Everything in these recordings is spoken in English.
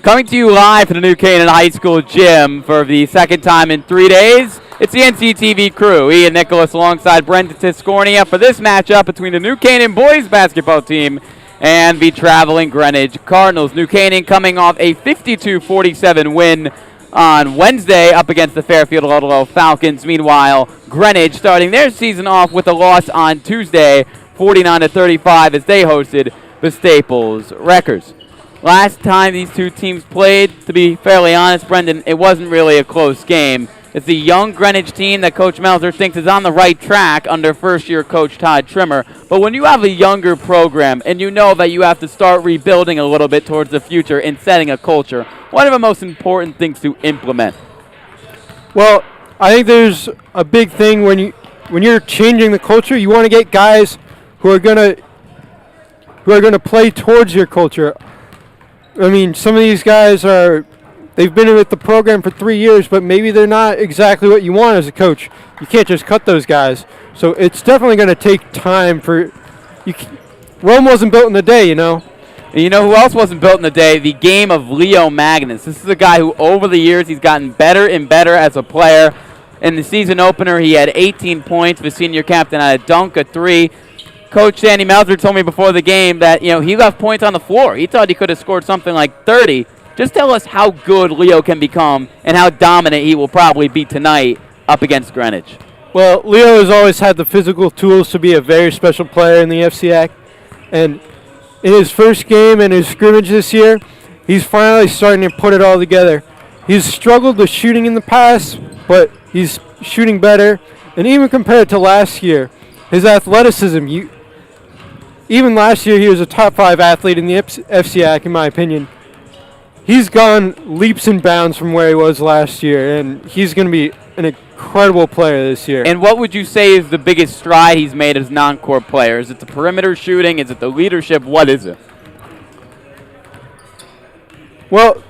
Coming to you live from the New Canaan High School gym for the second time in 3 days. It's the NCTV crew, Ian Nicholas alongside Brendan Tiscornia for this matchup between the New Canaan Boys Basketball team and the traveling Greenwich Cardinals. New Canaan coming off a 52-47 win on Wednesday up against the Fairfield Ludlow Falcons. Meanwhile, Greenwich starting their season off with a loss on Tuesday, 49-35, as they hosted the Staples Wreckers. Last time these two teams played, to be fairly honest, Brendan, it wasn't really a close game. It's the young Greenwich team that Coach Melzer thinks is on the right track under first-year coach Todd Trimmer. But when you have a younger program and you know that you have to start rebuilding a little bit towards the future and setting a culture, what are the most important things to implement? Well, I think there's a big thing when you're changing the culture. You want to get guys who are gonna play towards your culture. I mean, some of these guys they've been with the program for 3 years, but maybe they're not exactly what you want as a coach. You can't just cut those guys. So it's definitely going to take time Rome wasn't built in a day, you know. And you know who else wasn't built in a day? The game of Leo Magnus. This is a guy who over the years he's gotten better and better as a player. In the season opener, he had 18 points. The senior captain had a dunk, a three. Coach Sandy Melzer told me before the game that, he left points on the floor. He thought he could have scored something like 30. Just tell us how good Leo can become and how dominant he will probably be tonight up against Greenwich. Well, Leo has always had the physical tools to be a very special player in the FCAC. And in his first game and his scrimmage this year, he's finally starting to put it all together. He's struggled with shooting in the past, but he's shooting better. And even compared to last year, his athleticism, even last year, he was a top 5 athlete in the FCAC, in my opinion. He's gone leaps and bounds from where he was last year, and he's going to be an incredible player this year. And what would you say is the biggest stride he's made as non-court player? Is it the perimeter shooting? Is it the leadership? What is it? Well,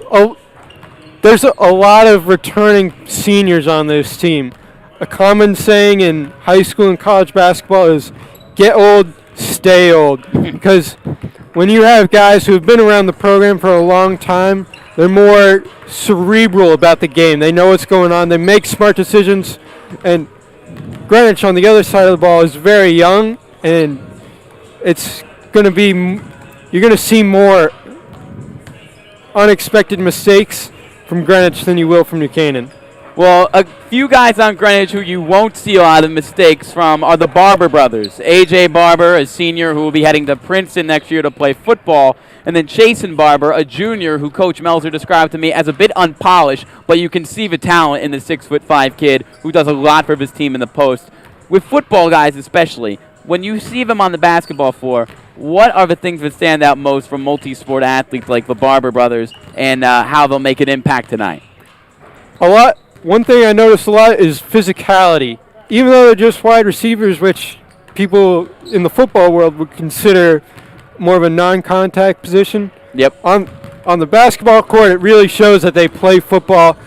there's a lot of returning seniors on this team. A common saying in high school and college basketball is, get old, stay old, because when you have guys who have been around the program for a long time, they're more cerebral about the game. They know what's going on. They make smart decisions. And Greenwich on the other side of the ball is very young, and it's going to be you're going to see more unexpected mistakes from Greenwich than you will from New Canaan. Well, a few guys on Greenwich who you won't see a lot of mistakes from are the Barber brothers. A.J. Barber, a senior who will be heading to Princeton next year to play football, and then Chasen Barber, a junior who Coach Melzer described to me as a bit unpolished, but you can see the talent in the 6'5" kid who does a lot for his team in the post. With football guys especially, when you see them on the basketball floor, what are the things that stand out most from multi-sport athletes like the Barber brothers and how they'll make an impact tonight? One thing I noticed a lot is physicality. Even though they're just wide receivers, which people in the football world would consider more of a non-contact position. Yep. On the basketball court, it really shows that they play football.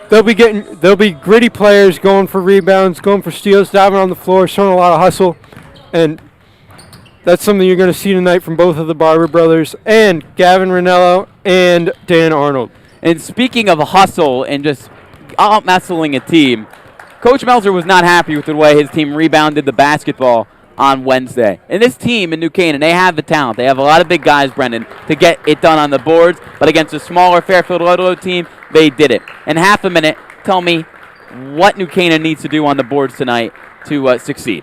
They'll be gritty players going for rebounds, going for steals, diving on the floor, showing a lot of hustle. And that's something you're going to see tonight from both of the Barber brothers and Gavin Ranello and Dan Arnold. And speaking of hustle and just out-muscling a team, Coach Melzer was not happy with the way his team rebounded the basketball on Wednesday. And this team in New Canaan, they have the talent. They have a lot of big guys, Brendan, to get it done on the boards. But against a smaller Fairfield Ludlow team, they did it. In half a minute, tell me what New Canaan needs to do on the boards tonight to succeed.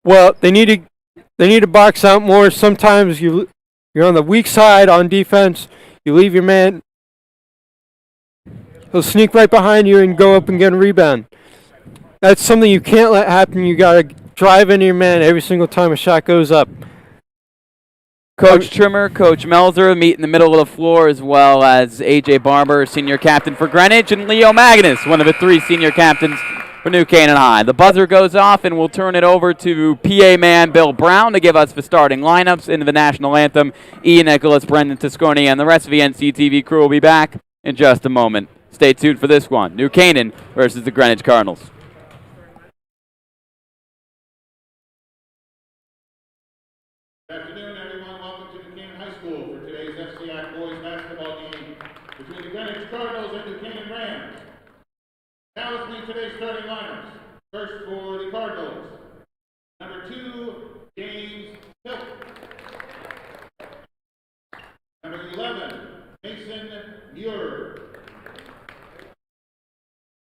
Well, they need to box out more. Sometimes you're on the weak side on defense. You leave your man. He'll sneak right behind you and go up and get a rebound. That's something you can't let happen. You got to drive into your man every single time a shot goes up. Coach Trimmer, Coach Melzer meet in the middle of the floor, as well as A.J. Barber, senior captain for Greenwich, and Leo Magnus, one of the 3 senior captains for New Canaan High. The buzzer goes off, and we'll turn it over to PA man Bill Brown to give us the starting lineups into the national anthem. Ian Nicholas, Brendan Tiscornia, and the rest of the NCTV crew will be back in just a moment. Stay tuned for this one. New Canaan versus the Greenwich Cardinals. Good afternoon, everyone. Welcome to New Canaan High School for today's NCHS Boys Basketball game between the Greenwich Cardinals and New Canaan Rams. Now let's meet today's starting lineups. First for the Cardinals, number 2, James Hill. Number 11, Mason Muir.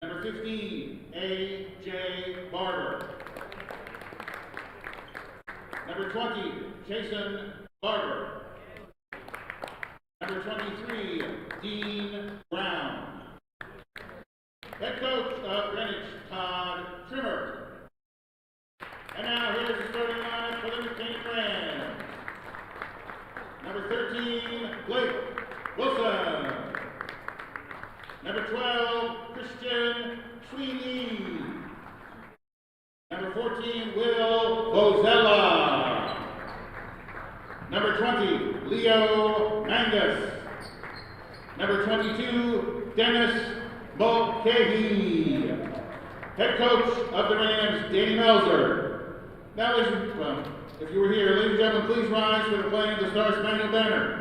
Number 15, A.J. Barber. Number 20, Jason Barber. Number 23, Dean Brown. Head coach of Greenwich, Todd Trimmer. And now here's the starting lineup for the New Canaan Rams. Number 13, Blake Wilson. Number 12, Christian Sweeney. Number 14, Will Bozella. Number 20, Leo Mangus. Number 22, Dennis Mulcahy. Head coach of the Rams, Danny Melzer. Now, if you were here, ladies and gentlemen, please rise for the playing of the Star Spangled Banner.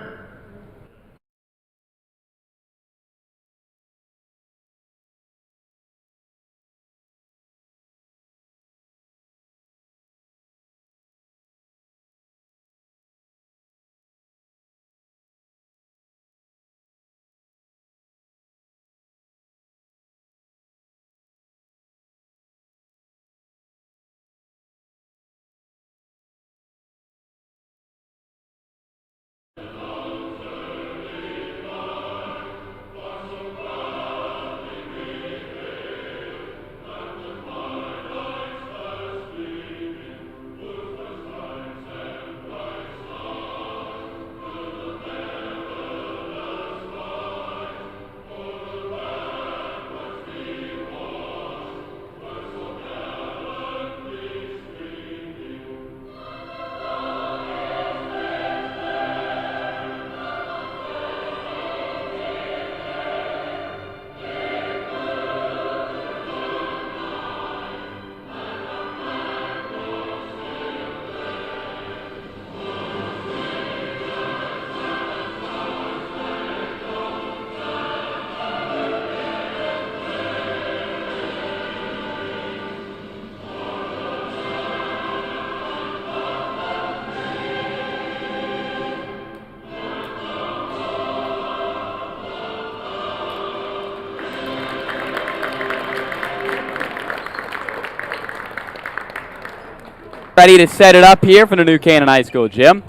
Ready to set it up here for the New Canaan High School gym.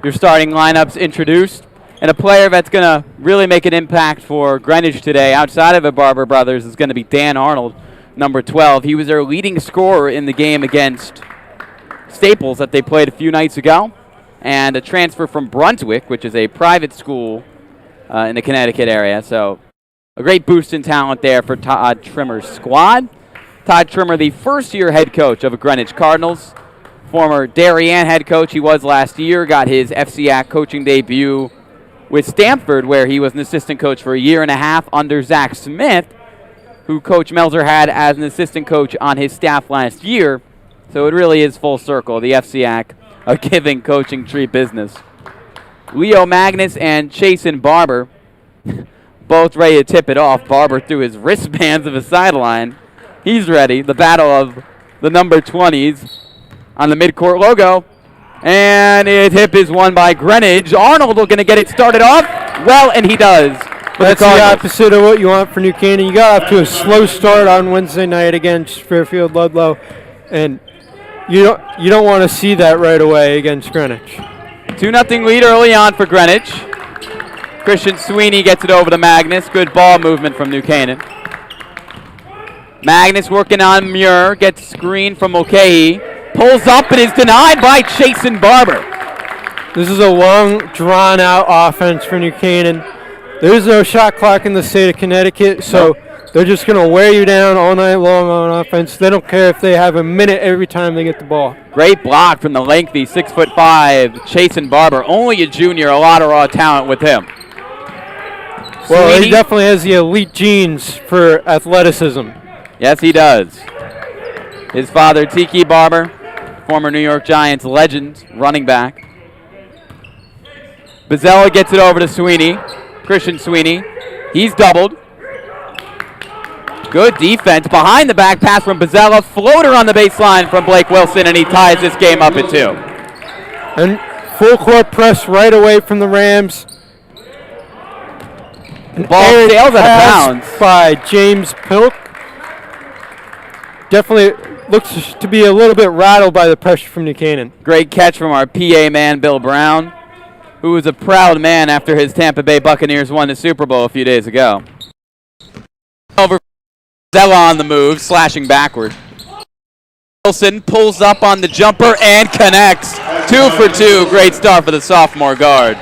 Your starting lineups introduced, and a player that's going to really make an impact for Greenwich today outside of the Barber brothers is going to be Dan Arnold, number 12. He was their leading scorer in the game against Staples that they played a few nights ago, and a transfer from Brunswick, which is a private school in the Connecticut area. So a great boost in talent there for Todd Trimmer's squad. Todd Trimmer, the first-year head coach of the Greenwich Cardinals. Former Darien head coach he was last year, got his FCAC coaching debut with Stamford, where he was an assistant coach for a year and a half under Zach Smith, who Coach Melzer had as an assistant coach on his staff last year. So it really is full circle, the FCAC, a giving coaching tree business. Leo Magnus and Chasen Barber, both ready to tip it off. Barber threw his wristbands of the sideline. He's ready. The battle of the number 20s. On the midcourt logo, and his hip is won by Greenwich. Arnold looking to get it started off well, and he does. That's the opposite of what you want for New Canaan. You got off to a slow start on Wednesday night against Fairfield Ludlow, and you don't want to see that right away against Greenwich. 2-0 lead early on for Greenwich. Christian Sweeney gets it over to Magnus. Good ball movement from New Canaan. Magnus working on Muir, gets screened from Mulcahy. Pulls up and is denied by Chasen Barber. This is a long, drawn-out offense for New Canaan. There's no shot clock in the state of Connecticut, so they're just going to wear you down all night long on offense. They don't care if they have a minute every time they get the ball. Great block from the lengthy 6'5" Chasen Barber. Only a junior, a lot of raw talent with him. Well, Sweeney. he definitely has the elite genes for athleticism. Yes, he does. His father, Tiki Barber, former New York Giants legend, running back. Bozzella gets it over to Sweeney. Christian Sweeney. He's doubled. Good defense. Behind the back pass from Bozzella. Floater on the baseline from Blake Wilson, and he ties this game up at 2. And full court press right away from the Rams. Ball sails out of bounds by James Pilk. Definitely looks to be a little bit rattled by the pressure from New Canaan. Great catch from our PA man, Bill Brown, who was a proud man after his Tampa Bay Buccaneers won the Super Bowl a few days ago. Over Bozzella on the move, slashing backward. Wilson pulls up on the jumper and connects. 2 for 2. Great start for the sophomore guard.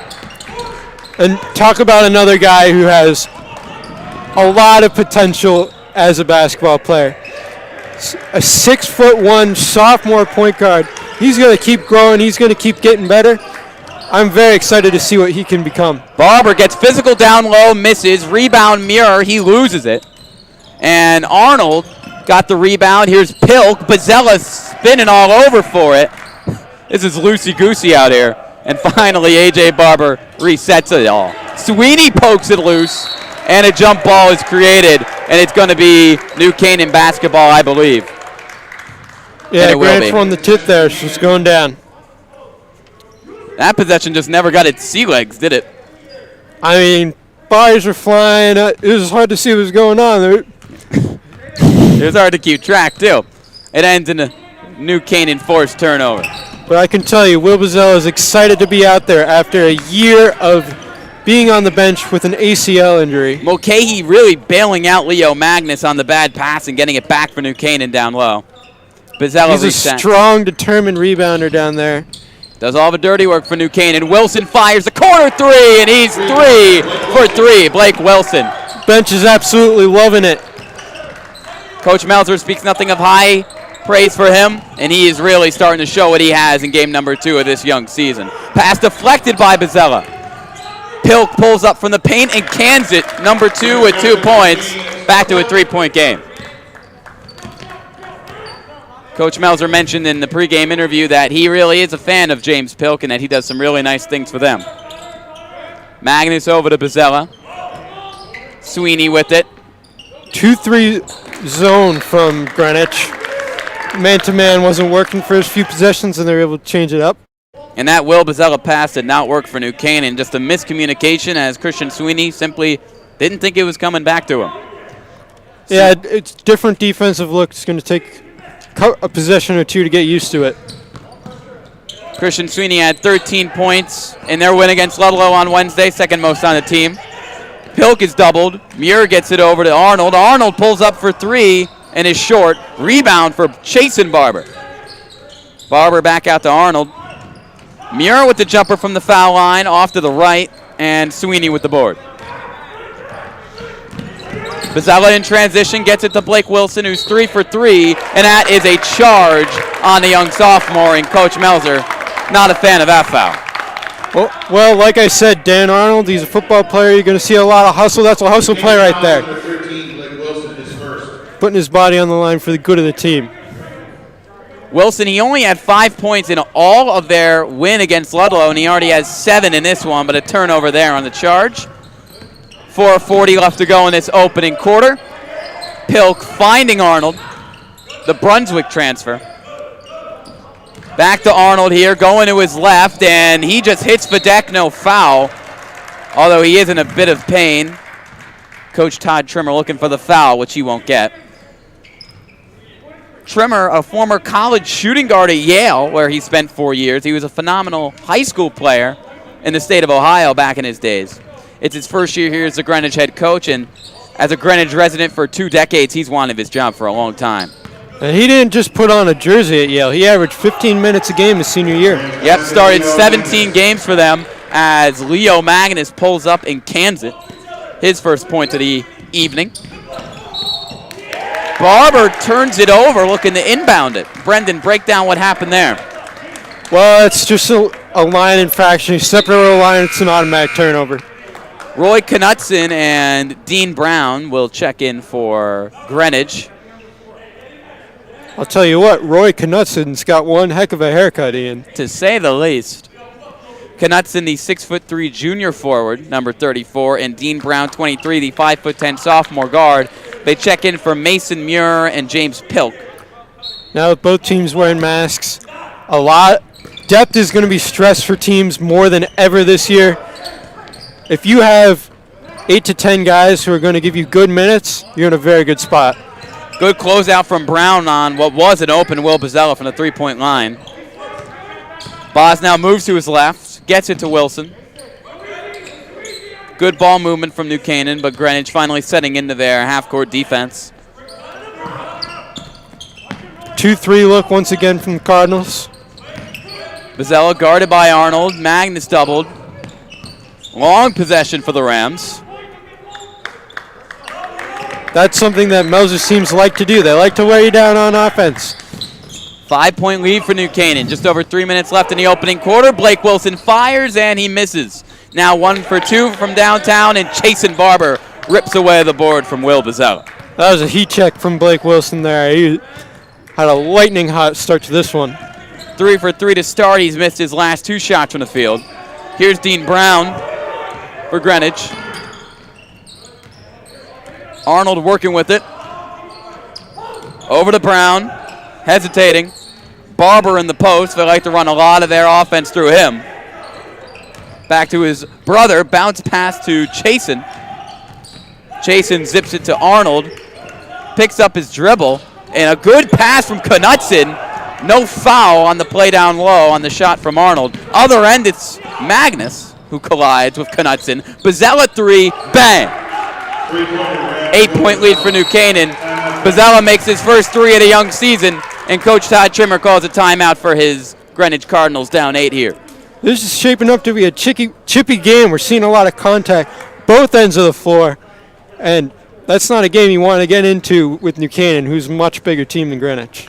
And talk about another guy who has a lot of potential as a basketball player. A 6'1" sophomore point guard. He's going to keep growing. He's going to keep getting better. I'm very excited to see what he can become. Barber gets physical down low, misses. Rebound Muir, he loses it. And Arnold got the rebound. Here's Pilk. Bozzella spinning all over for it. This is loosey-goosey out here. And finally, A.J. Barber resets it all. Sweeney pokes it loose, and a jump ball is created, and it's going to be New Canaan basketball, I believe. Yeah, Greenwich won the tip there. She's going down. That possession just never got its sea legs, did it? I mean, bodies were flying. It was hard to see what was going on. It was hard to keep track, too. It ends in a New Canaan forced turnover. But I can tell you, Will Bozzella is excited to be out there after a year of being on the bench with an ACL injury. Mulcahy really bailing out Leo Magnus on the bad pass and getting it back for New Canaan down low. Bozzella He's a strong, determined rebounder down there. Does all the dirty work for New Canaan. Wilson fires the corner 3, and he's 3 for 3. Blake Wilson. Bench is absolutely loving it. Coach Melzer speaks nothing of high praise for him, and he is really starting to show what he has in game number 2 of this young season. Pass deflected by Bozzella. Pilk pulls up from the paint and cans it. Number 2 with 2 points. Back to a 3-point game. Coach Melzer mentioned in the pregame interview that he really is a fan of James Pilk and that he does some really nice things for them. Magnus over to Bozzella. Sweeney with it. 2-3 zone from Greenwich. Man-to-man wasn't working for his few possessions, and they were able to change it up. And that Will Bozzella pass did not work for New Canaan. Just a miscommunication as Christian Sweeney simply didn't think it was coming back to him. Yeah, it's different defensive look. It's going to take a possession or two to get used to it. Christian Sweeney had 13 points in their win against Ludlow on Wednesday, second most on the team. Pilk is doubled. Muir gets it over to Arnold. Arnold pulls up for 3 and is short. Rebound for Chasen Barber. Barber back out to Arnold. Muir with the jumper from the foul line, off to the right, and Sweeney with the board. Bozzella in transition gets it to Blake Wilson, who's 3 for 3, and that is a charge on the young sophomore, and Coach Melzer not a fan of that foul. Well, like I said, Dan Arnold, he's a football player. You're going to see a lot of hustle. That's a hustle play right there. Putting his body on the line for the good of the team. Wilson, he only had 5 points in all of their win against Ludlow, and he already has 7 in this one, but a turnover there on the charge. 4:40 left to go in this opening quarter. Pilk finding Arnold, the Brunswick transfer. Back to Arnold here, going to his left, and he just hits Videk, no foul, although he is in a bit of pain. Coach Todd Trimmer looking for the foul, which he won't get. Trimmer, a former college shooting guard at Yale, where he spent 4 years. He was a phenomenal high school player in the state of Ohio back in his days. It's his first year here as the Greenwich head coach, and as a Greenwich resident for 2 decades, he's wanted this job for a long time. And he didn't just put on a jersey at Yale. He averaged 15 minutes a game his senior year. Yep, started 17 games for them as Leo Magnus pulls up and cans it. His first point of the evening. Barber turns it over, looking to inbound it. Brendan, break down what happened there. Well, it's just a line infraction. He stepped over the line. It's an automatic turnover. Roy Knutson and Dean Brown will check in for Greenwich. I'll tell you what, Roy Knutson's got one heck of a haircut, Ian. To say the least. Knutson, the 6'3" junior forward, number 34, and Dean Brown, 23, the 5'10" sophomore guard. They check in for Mason Muir and James Pilk. Now with both teams wearing masks, depth is going to be stressed for teams more than ever this year. If you have 8 to 10 guys who are going to give you good minutes, you're in a very good spot. Good closeout from Brown on what was an open Will Bozzella from the three-point line. Boz now moves to his left, gets it to Wilson. Good ball movement from New Canaan, but Greenwich finally setting into their half-court defense. 2-3 look once again from the Cardinals. Bozzella guarded by Arnold. Magnus doubled. Long possession for the Rams. That's something that Melzer's teams like to do. They like to wear you down on offense. 5-point lead for New Canaan. Just over 3 minutes left in the opening quarter. Blake Wilson fires and he misses. Now 1 for 2 from downtown, and Chasen Barber rips away the board from Will Bozzella. That was a heat check from Blake Wilson there. He had a lightning hot start to this one. 3 for 3 to start. He's missed his last 2 shots from the field. Here's Dean Brown for Greenwich. Arnold working with it. Over to Brown. Hesitating. Barber in the post. They like to run a lot of their offense through him. Back to his brother. Bounce pass to Chasen. Chasen zips it to Arnold. Picks up his dribble. And a good pass from Knutson. No foul on the play down low on the shot from Arnold. Other end, it's Magnus who collides with Knutson. Bozzella 3, bang! 8-point lead for New Canaan. Bozzella makes his first 3 of the young season, and Coach Todd Trimmer calls a timeout for his Greenwich Cardinals down 8 here. This is shaping up to be a chippy game. We're seeing a lot of contact both ends of the floor, and that's not a game you want to get into with New Canaan, who's a much bigger team than Greenwich.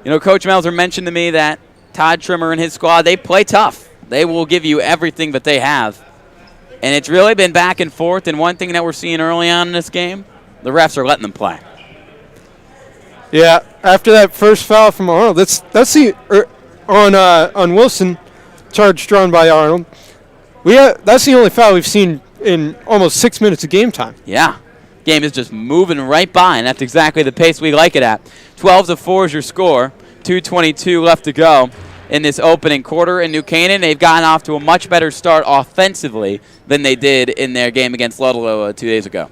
You know, Coach Melzer mentioned to me that Todd Trimmer and his squad, they play tough. They will give you everything that they have. And it's really been back and forth, and one thing that we're seeing early on in this game, the refs are letting them play. Yeah, after that first foul from Arnold, that's the on Wilson, charge drawn by Arnold. That's the only foul we've seen in almost 6 minutes of game time. Yeah. Game is just moving right by, and that's exactly the pace we like it at. 12-4 is your score. 2:22 left to go in this opening quarter. In New Canaan, they've gotten off to a much better start offensively than they did in their game against Ludlow 2 days ago.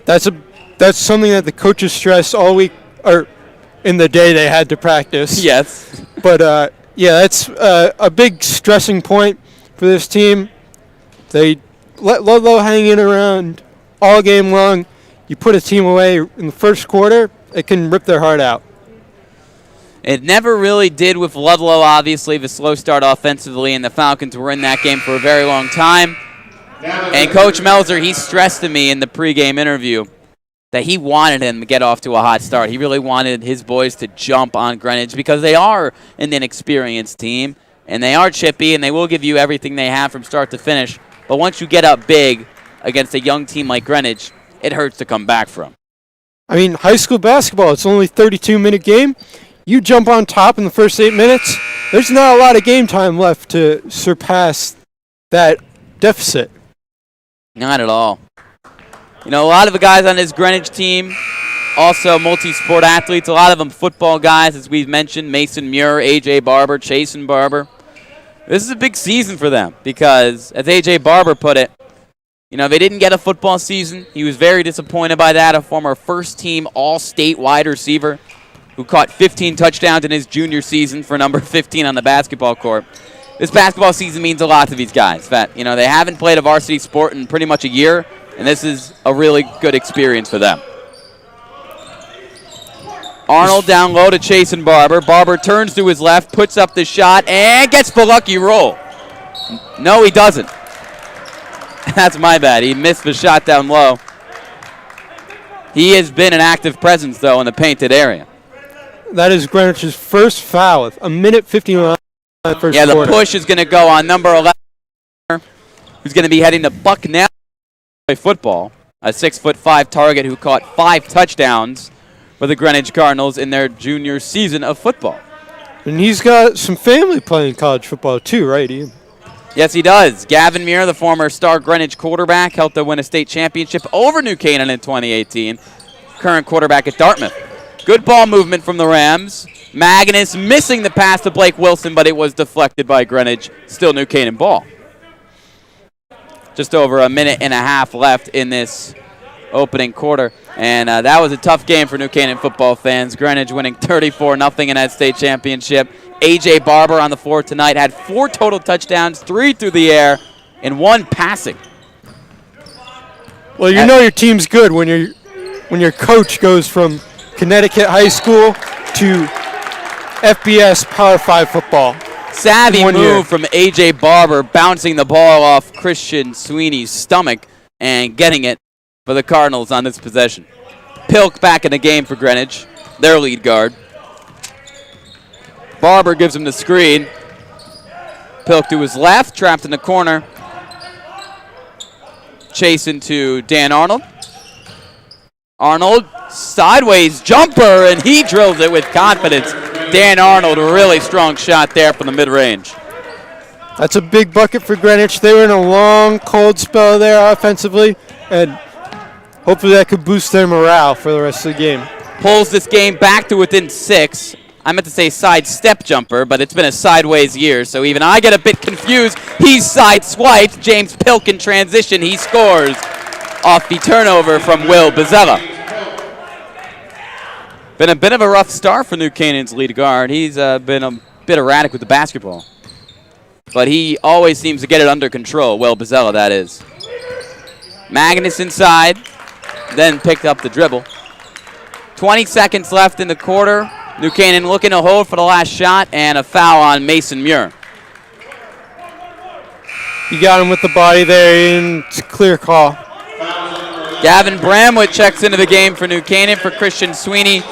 That's something that the coaches stressed all week, or in the day they had to practice. Yes. But, yeah, that's a big stressing point for this team. They let Ludlow hang in around all game long. You put a team away in the first quarter, it can rip their heart out. It never really did with Ludlow, obviously, the slow start offensively, and the Falcons were in that game for a very long time. And Coach Melzer, he stressed to me in the pregame interview that he wanted him to get off to a hot start. He really wanted his boys to jump on Greenwich because they are an inexperienced team, and they are chippy, and they will give you everything they have from start to finish. But once you get up big against a young team like Greenwich, it hurts to come back from. I mean, high school basketball, it's only a 32-minute game. You jump on top in the first 8 minutes, there's not a lot of game time left to surpass that deficit. Not at all. You know, a lot of the guys on this Greenwich team, also multi-sport athletes, a lot of them football guys, as we've mentioned, Mason Muir, A.J. Barber, Chasen Barber. This is a big season for them because, as A.J. Barber put it, you know, they didn't get a football season. He was very disappointed by that, a former first-team all-state wide receiver who caught 15 touchdowns in his junior season for number 15 on the basketball court. This basketball season means a lot to these guys. That, you know, they haven't played a varsity sport in pretty much a year, and this is a really good experience for them. Arnold down low to Chasen Barber. Barber turns to his left, puts up the shot, and gets the lucky roll. No, he doesn't. That's my bad. He missed the shot down low. He has been an active presence, though, in the painted area. That is Greenwich's first foul with 1:59 first quarter. Yeah, the push is going to go on number 11, who's going to be heading to Bucknell play football, a 6'5" target who caught 5 touchdowns for the Greenwich Cardinals in their junior season of football. And he's got some family playing college football too, right, Ian? Yes, he does. Gavin Muir, the former star Greenwich quarterback, helped them win a state championship over New Canaan in 2018. Current quarterback at Dartmouth. Good ball movement from the Rams. Magnus missing the pass to Blake Wilson, but it was deflected by Greenwich. Still New Canaan ball. Just over a minute and a half left in this opening quarter. And that was a tough game for New Canaan football fans. Greenwich winning 34-0 in that state championship. A.J. Barber on the floor tonight had 4 total touchdowns, 3 through the air, and 1 passing. Well, you know your team's good when your coach goes from Connecticut high school to FBS Power 5 football. Savvy move from A.J. Barber, bouncing the ball off Christian Sweeney's stomach and getting it for the Cardinals on this possession. Pilk back in the game for Greenwich, their lead guard. Barber gives him the screen. Pilk to his left, trapped in the corner. Chasing to Dan Arnold. Arnold, sideways jumper, and he drills it with confidence. Dan Arnold, a really strong shot there from the mid-range. That's a big bucket for Greenwich. They were in a long, cold spell there offensively, and hopefully that could boost their morale for the rest of the game. Pulls this game back to within 6. I meant to say side step jumper, but it's been a sideways year, so even I get a bit confused. He's side swiped. James Pilk in transition. He scores off the turnover from Will Bozzella. Been a bit of a rough start for New Canaan's lead guard. He's been a bit erratic with the basketball, but he always seems to get it under control. Will Bozzella, that is. Magnus inside, then picked up the dribble. 20 seconds left in the quarter. New Canaan looking to hold for the last shot, and a foul on Mason Muir. You got him with the body there, and it's a clear call. Gavin Bramwood checks into the game for New Canaan for Christian Sweeney.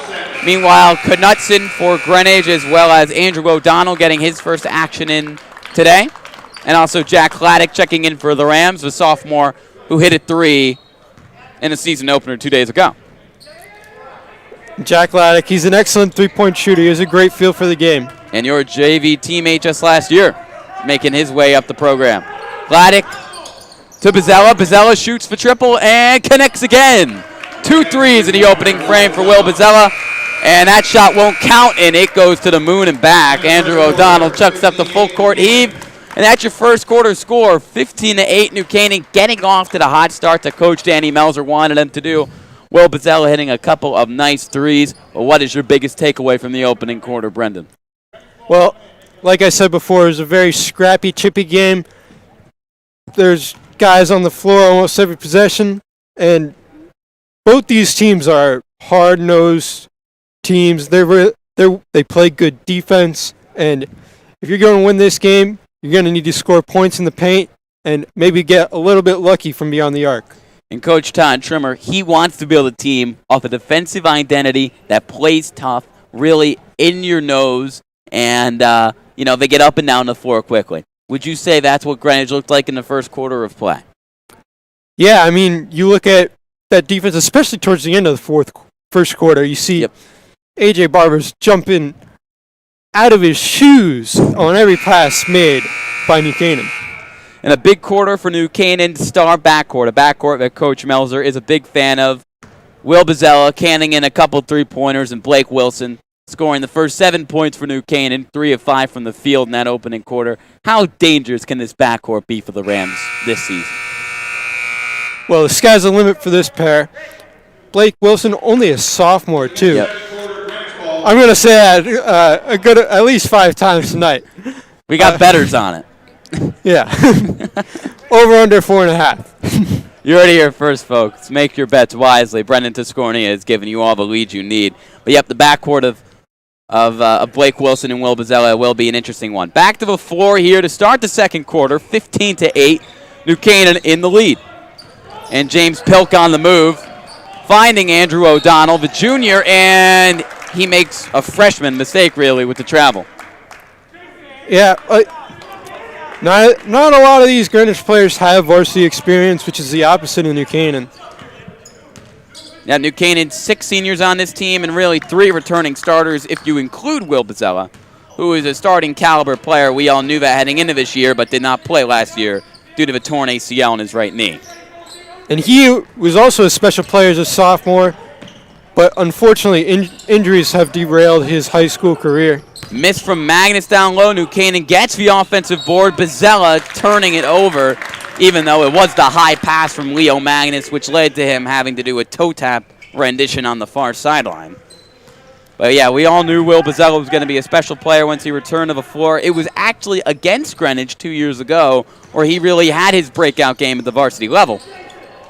Meanwhile, Knutson for Greenwich, as well as Andrew O'Donnell getting his first action in today. And also Jack Claddick checking in for the Rams, the sophomore who hit a 3 in a season opener 2 days ago. Jack Claddick, he's an excellent three-point shooter. He has a great feel for the game. And your JV teammate just last year, making his way up the program. Claddick to Bozzella. Bozzella shoots for triple and connects again. 2 threes in the opening frame for Will Bozzella. And that shot won't count, and it goes to the moon and back. Andrew O'Donnell chucks up the full court heave. And that's your first quarter score, 15-8. New Canaan getting off to the hot start that Coach Danny Melzer wanted them to do. Will Bozzella hitting a couple of nice threes. But what is your biggest takeaway from the opening quarter, Brendan? Well, like I said before, it was a very scrappy, chippy game. There's guys on the floor almost every possession, and both these teams are hard-nosed teams. They play good defense, and if you're going to win this game, you're going to need to score points in the paint and maybe get a little bit lucky from beyond the arc. And Coach Todd Trimmer, he wants to build a team off a defensive identity that plays tough, really in your nose, and they get up and down the floor quickly. Would you say that's what Greenwich looked like in the first quarter of play? Yeah, I mean, you look at that defense, especially towards the end of the first quarter, you see A.J. Barber's jumping out of his shoes on every pass made by New Canaan. And a big quarter for New Canaan's star backcourt, a backcourt that Coach Melzer is a big fan of. Will Bozzella canning in a couple three-pointers, and Blake Wilson scoring the first 7 points for New Canaan, 3 of 5 from the field in that opening quarter. How dangerous can this backcourt be for the Rams this season? Well, the sky's the limit for this pair. Blake Wilson, only a sophomore, too. Yep. I'm going to say that at least 5 times tonight. We got bettors on it. Yeah. Over under 4.5. You heard it here first, folks. Make your bets wisely. Brendan Tiscornia has given you all the leads you need. But, yep, the backcourt of Blake Wilson and Will Bozzella will be an interesting one. Back to the floor here to start the second quarter, 15-8. New Canaan in the lead. And James Pilk on the move, finding Andrew O'Donnell, the junior, and he makes a freshman mistake, really, with the travel. Yeah, not a lot of these Greenwich players have varsity experience, which is the opposite of New Canaan. Now, New Canaan, 6 seniors on this team, and really 3 returning starters if you include Will Bozzella, who is a starting caliber player. We all knew that heading into this year, but did not play last year due to a torn ACL in his right knee. And he was also a special player as a sophomore, but unfortunately injuries have derailed his high school career. Miss from Magnus down low. New Canaan gets the offensive board. Bazella turning it over, even though it was the high pass from Leo Magnus, which led to him having to do a toe tap rendition on the far sideline. But yeah, we all knew Will Bazella was going to be a special player once he returned to the floor. It was actually against Greenwich 2 years ago where he really had his breakout game at the varsity level.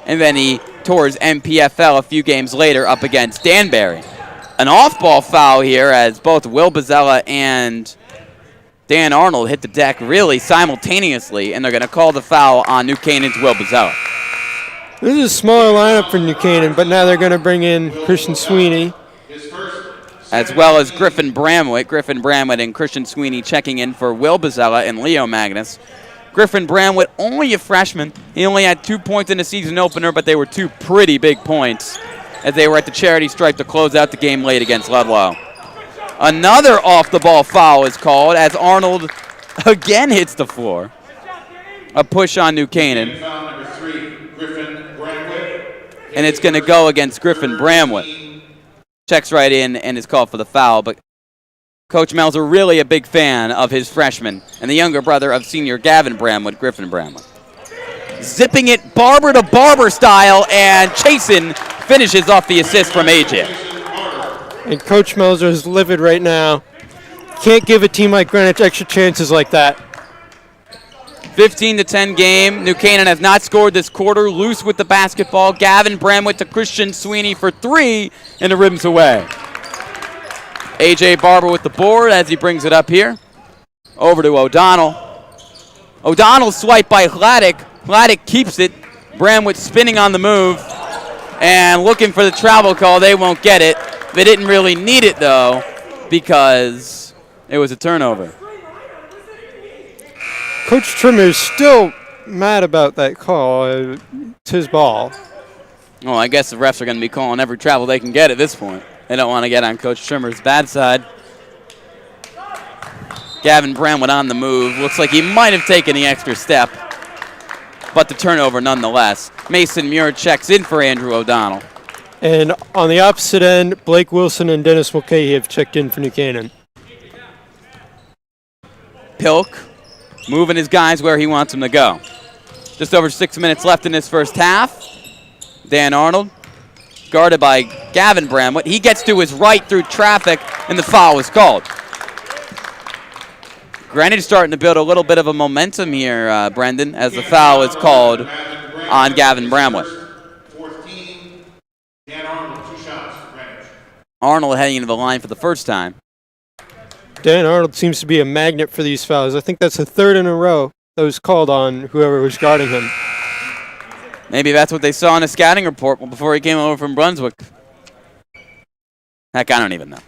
And then he tore his MPFL a few games later up against Danbury. An off-ball foul here as both Will Bazella and Dan Arnold hit the deck really simultaneously, and they're going to call the foul on New Canaan's Will Bazella. This is a smaller lineup for New Canaan, but now they're going to bring in Christian Sweeney, as well as Griffin Bramwitt. Griffin Bramwitt and Christian Sweeney checking in for Will Bazella and Leo Magnus. Griffin Bramwitt, only a freshman. He only had 2 points in the season opener, but they were 2 pretty big points as they were at the charity stripe to close out the game late against Ludlow. Another off-the-ball foul is called as Arnold again hits the floor. A push on New Canaan. Foul number 3, Griffin Bramwitt. And it's going to go against Griffin Bramwitt. Checks right in and is called for the foul, but Coach Mel's are really a big fan of his freshman and the younger brother of senior Gavin Bramwood, Griffin Bramwood. Zipping it barber to barber style, and Chasen finishes off the assist from AJ. and Coach Melzer is livid right now. Can't give a team like Greenwich extra chances like that. 15-10 game. New Canaan has not scored this quarter. Loose with the basketball. Gavin Bramwitt to Christian Sweeney for 3, and the rims away. A.J. Barber with the board as he brings it up here. Over to O'Donnell. O'Donnell swiped by Hladek. Hladek keeps it. Bramwitt spinning on the move and looking for the travel call. They won't get it. They didn't really need it, though, because it was a turnover. Coach Trimmer is still mad about that call. It's his ball. Well, I guess the refs are going to be calling every travel they can get at this point. They don't want to get on Coach Trimmer's bad side. Gavin Bramwood on the move. Looks like he might have taken the extra step, but the turnover nonetheless. Mason Muir checks in for Andrew O'Donnell. And on the opposite end, Blake Wilson and Dennis Mulcahy have checked in for New Canaan. Pilk moving his guys where he wants them to go. Just over 6 minutes left in this first half. Dan Arnold, guarded by Gavin Bramwood. He gets to his right through traffic, and the foul is called. Greenwich starting to build a little bit of a momentum here, Brendan, as the foul is called on Gavin Bramwood. 14, Dan Arnold, 2 shots, Greenwich. Arnold heading into the line for the first time. Dan Arnold seems to be a magnet for these fouls. I think that's the 3rd in a row that was called on whoever was guarding him. Maybe that's what they saw in a scouting report before he came over from Brunswick. Heck, I don't even know.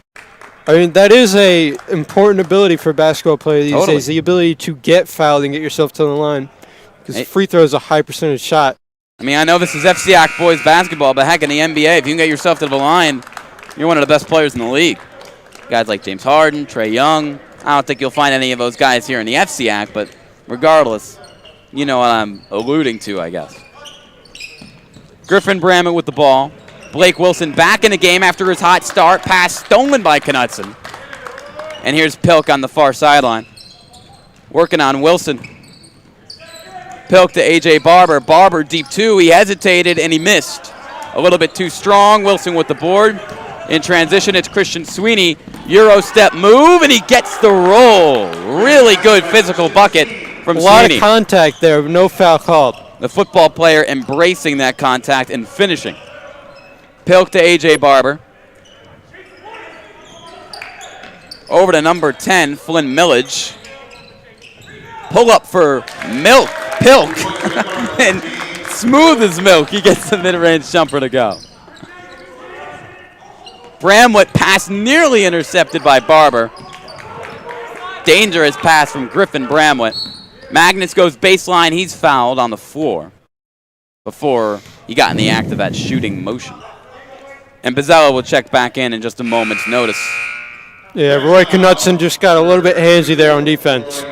I mean, that is a important ability for a basketball player these days, the ability to get fouled and get yourself to the line. Because free throw is a high percentage shot. I mean, I know this is FCAC boys basketball, but heck, in the NBA, if you can get yourself to the line, you're one of the best players in the league. Guys like James Harden, Trey Young. I don't think you'll find any of those guys here in the FCAC, but regardless, you know what I'm alluding to, I guess. Griffin Bramwitt with the ball. Blake Wilson back in the game after his hot start. Pass stolen by Knutson. And here's Pilk on the far sideline. Working on Wilson. Pilk to A.J. Barber. Barber deep 2. He hesitated and he missed. A little bit too strong. Wilson with the board. In transition, it's Christian Sweeney. Euro step move, and he gets the roll. Really good physical bucket from Sweeney. A lot of contact there, no foul called. The football player embracing that contact and finishing. Pilk to A.J. Barber. Over to number 10, Flynn Millage. Pull up for Pilk. And smooth as milk, he gets the mid-range jumper to go. Bramwood pass nearly intercepted by Barber. Dangerous pass from Griffin Bramwood. Magnus goes baseline. He's fouled on the floor before he got in the act of that shooting motion. And Bazella will check back in just a moment's notice. Yeah, Roy Knutson just got a little bit handsy there on defense.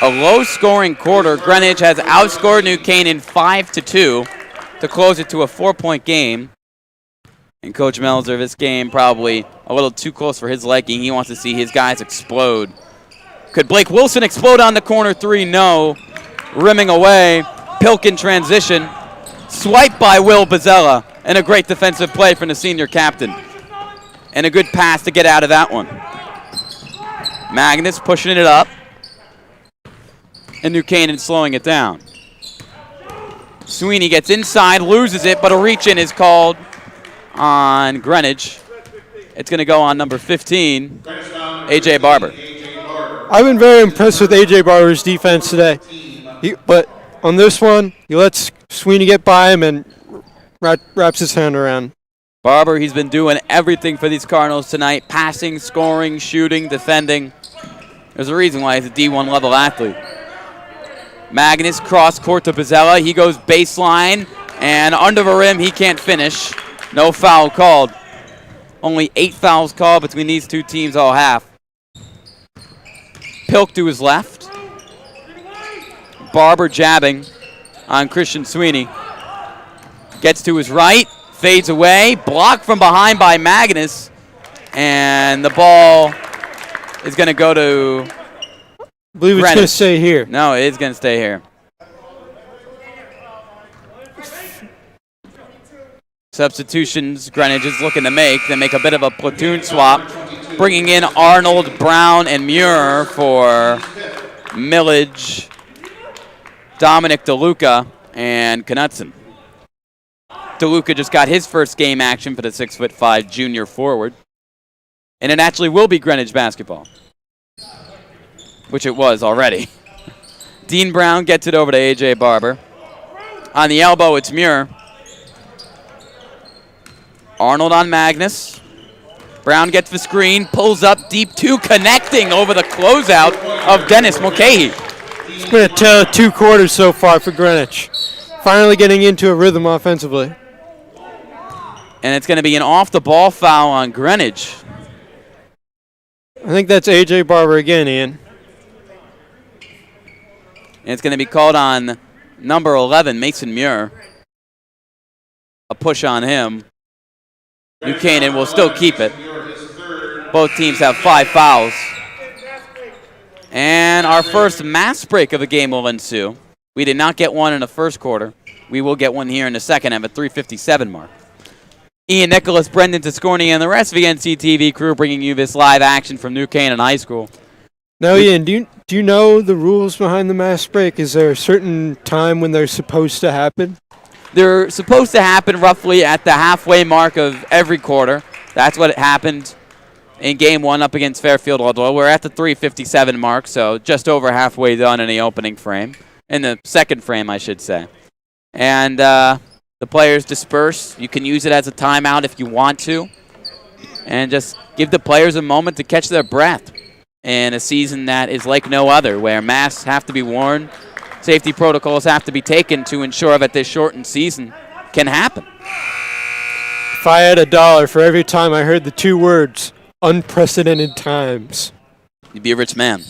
A low-scoring quarter. Greenwich has outscored New Canaan 5-2 to close it to a 4-point game. And Coach Melzer, this game probably a little too close for his liking. He wants to see his guys explode. Could Blake Wilson explode on the corner three? No. Rimming away. Pilk in transition. Swipe by Will Bozzella. And a great defensive play from the senior captain. And a good pass to get out of that one. Magnus pushing it up. And New Canaan slowing it down. Sweeney gets inside, loses it, but a reach-in is called on Greenwich. It's going to go on number 15, A.J. Barber. I've been very impressed with A.J. Barber's defense today. But on this one, he lets Sweeney get by him and wraps his hand around. Barber, he's been doing everything for these Cardinals tonight. Passing, scoring, shooting, defending. There's a reason why he's a D1 level athlete. Magnus cross court to Bozzella. He goes baseline, and under the rim, he can't finish. No foul called. Only 8 fouls called between these two teams all half. Pilk to his left. Barber jabbing on Christian Sweeney. Gets to his right, fades away, blocked from behind by Magnus, and the ball is going to go to I believe it's going to stay here. No, it is going to stay here. Substitutions Greenwich is looking to make. They make a bit of a platoon swap, bringing in Arnold, Brown, and Muir for Millage, Dominic DeLuca, and Knutson. DeLuca just got his first game action for the 6'5" junior forward. And it actually will be Greenwich basketball, which it was already. Dean Brown gets it over to A.J. Barber. On the elbow, it's Muir. Arnold on Magnus. Brown gets the screen, pulls up deep two, connecting over the closeout of Dennis Mulcahy. It's been a tale of 2 quarters so far for Greenwich. Finally getting into a rhythm offensively. And it's going to be an off-the-ball foul on Greenwich. I think that's A.J. Barber again, Ian. And it's going to be called on number 11, Mason Muir. A push on him. New Canaan will still keep it. Both teams have 5 fouls. And our first mass break of the game will ensue. We did not get one in the first quarter. We will get one here in the second at the 3:57 mark. Ian Nicholas, Brendan Tiscornia, and the rest of the NCTV crew bringing you this live action from New Canaan High School. Now, Ian, do you know the rules behind the mass break? Is there a certain time when they're supposed to happen? They're supposed to happen roughly at the halfway mark of every quarter. That's what happened in Game 1 up against Fairfield, although we're at the 3:57 mark, so just over halfway done in the opening frame. In the second frame, I should say. And the players disperse. You can use it as a timeout if you want to. And just give the players a moment to catch their breath in a season that is like no other, where masks have to be worn, safety protocols have to be taken to ensure that this shortened season can happen. If I had $1 for every time I heard the 2 words, unprecedented times, you'd be a rich man.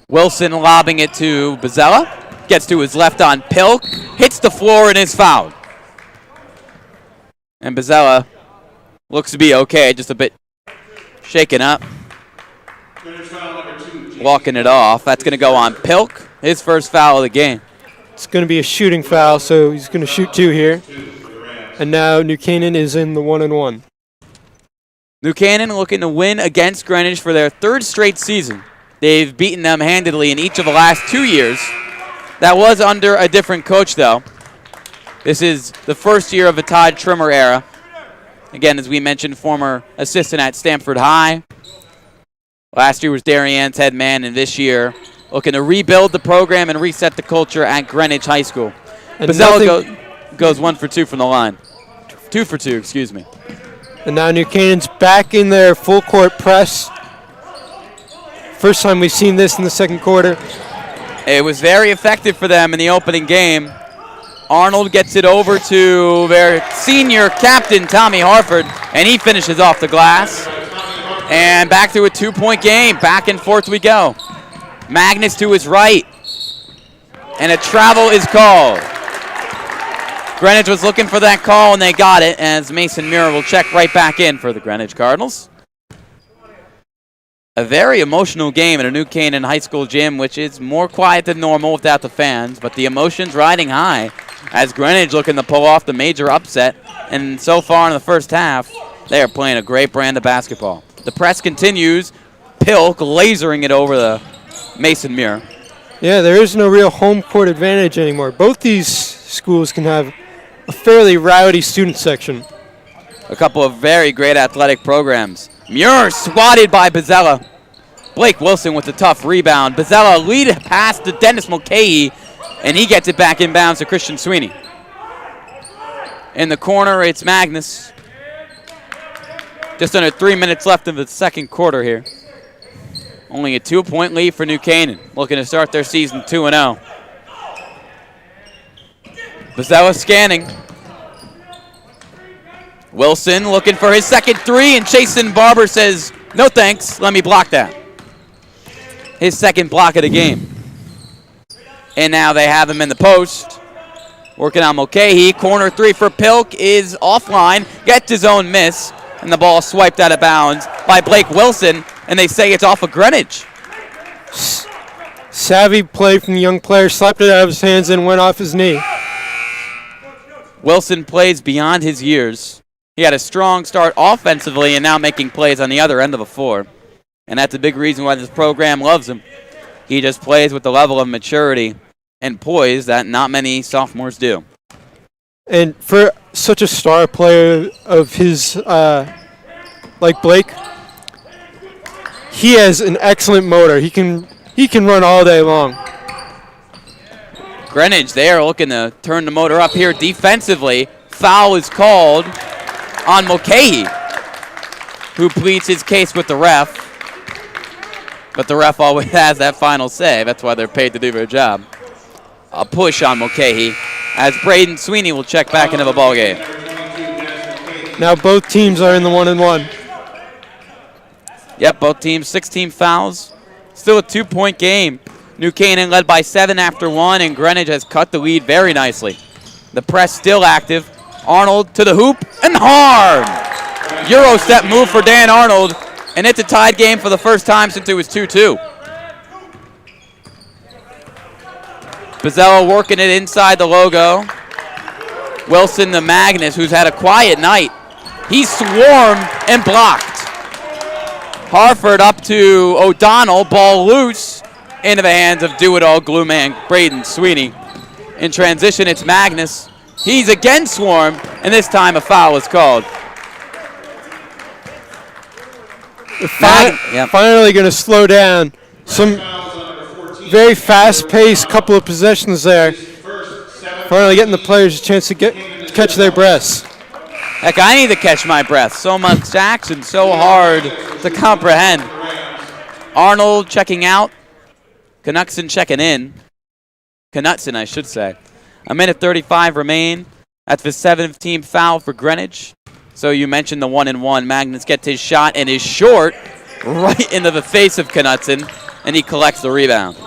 Wilson lobbing it to Bozzella. Gets to his left on Pilk. Hits the floor and is fouled. And Bozzella looks to be okay, just a bit shaken up. Walking it off. That's going to go on Pilk. His first foul of the game. It's going to be a shooting foul, so he's going to shoot 2 here. And now New Canaan is in the 1-and-1. New Canaan looking to win against Greenwich for their 3rd straight season. They've beaten them handedly in each of the last 2 years. That was under a different coach, though. This is the first year of the Todd Trimmer era. Again, as we mentioned, former assistant at Stamford High. Last year was Darien head man, and this year looking to rebuild the program and reset the culture at Greenwich High School. Bozzella goes 1 for 2 from the line. 2 for 2, excuse me. And now New Canaan's back in their full court press. First time we've seen this in the second quarter. It was very effective for them in the opening game. Arnold gets it over to their senior captain, Tommy Harford, and he finishes off the glass. And back to a 2-point game. Back and forth we go. Magnus to his right. And a travel is called. Greenwich was looking for that call, and they got it, as Mason Muir will check right back in for the Greenwich Cardinals. A very emotional game at a New Canaan High School gym, which is more quiet than normal without the fans, but the emotions riding high as Greenwich looking to pull off the major upset. And so far in the first half, they are playing a great brand of basketball. The press continues. Pilk lasering it over the Mason Muir. Yeah, there is no real home court advantage anymore. Both these schools can have a fairly rowdy student section. A couple of very great athletic programs. Muir swatted by Bozzella. Blake Wilson with a tough rebound. Bozzella lead pass to Dennis Mulcahy, and he gets it back inbounds to Christian Sweeney. In the corner, it's Magnus. Just under 3 minutes left in the second quarter here. Only a 2-point lead for New Canaan, looking to start their season 2-0. Bozzella scanning. Wilson looking for his second three, and Chasen Barber says, no thanks, let me block that. His second block of the game. And now they have him in the post. Working on Mulcahy. Corner three for Pilk is offline. Gets his own miss. And the ball swiped out of bounds by Blake Wilson. And they say it's off of Greenwich. Savvy play from the young player. Slapped it out of his hands and went off his knee. Wilson plays beyond his years. He had a strong start offensively and now making plays on the other end of the floor. And that's a big reason why this program loves him. He just plays with the level of maturity and poise that not many sophomores do. And for such a star player of his, like Blake, he has an excellent motor. He can run all day long. Greenwich, they are looking to turn the motor up here defensively. Foul is called on Mulcahy, who pleads his case with the ref. But the ref always has that final say. That's why they're paid to do their job. A push on Mulcahy as Braden Sweeney will check back into the ballgame. Now both teams are in the 1-1. Yep, both teams, 16 fouls. Still a 2-point game. New Canaan led by 7 after 1, and Greenwich has cut the lead very nicely. The press still active. Arnold to the hoop, and hard! Euro step move for Dan Arnold, and it's a tied game for the first time since it was 2-2. Bozzella working it inside the logo. Wilson the Magnus, who's had a quiet night. He swarmed and blocked. Harford up to O'Donnell, ball loose into the hands of do-it-all glue man Braden Sweeney. In transition, it's Magnus. He's again swarmed, and this time a foul is called. Finally going to slow down. Some very fast-paced couple of possessions there. Finally getting the players a chance to catch their breaths. Heck, I need to catch my breath. So much action, so hard to comprehend. Arnold checking out. Knutson checking in. Knutson, I should say. A minute 35 remain. That's the 7th team foul for Greenwich. So you mentioned the 1-1. Magnus gets his shot and is short right into the face of Knutson, and he collects the rebound.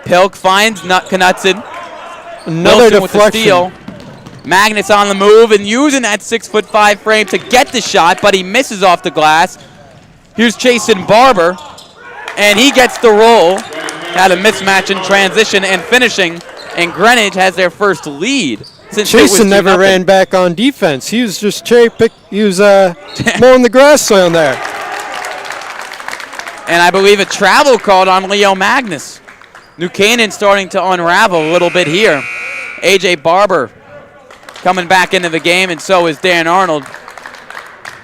Pilk finds Knutson. Another Wilson deflection. with the steal. Magnus on the move and using that 6'5" frame to get the shot, but he misses off the glass. Here's Chasen Barber, and he gets the roll. Had a mismatch in transition and finishing, and Greenwich has their first lead. Chasen never ran back on defense. He was just cherry pick. He was mowing the grass soil there. And I believe a travel called on Leo Magnus. New Canaan starting to unravel a little bit here. A.J. Barber coming back into the game, and so is Dan Arnold.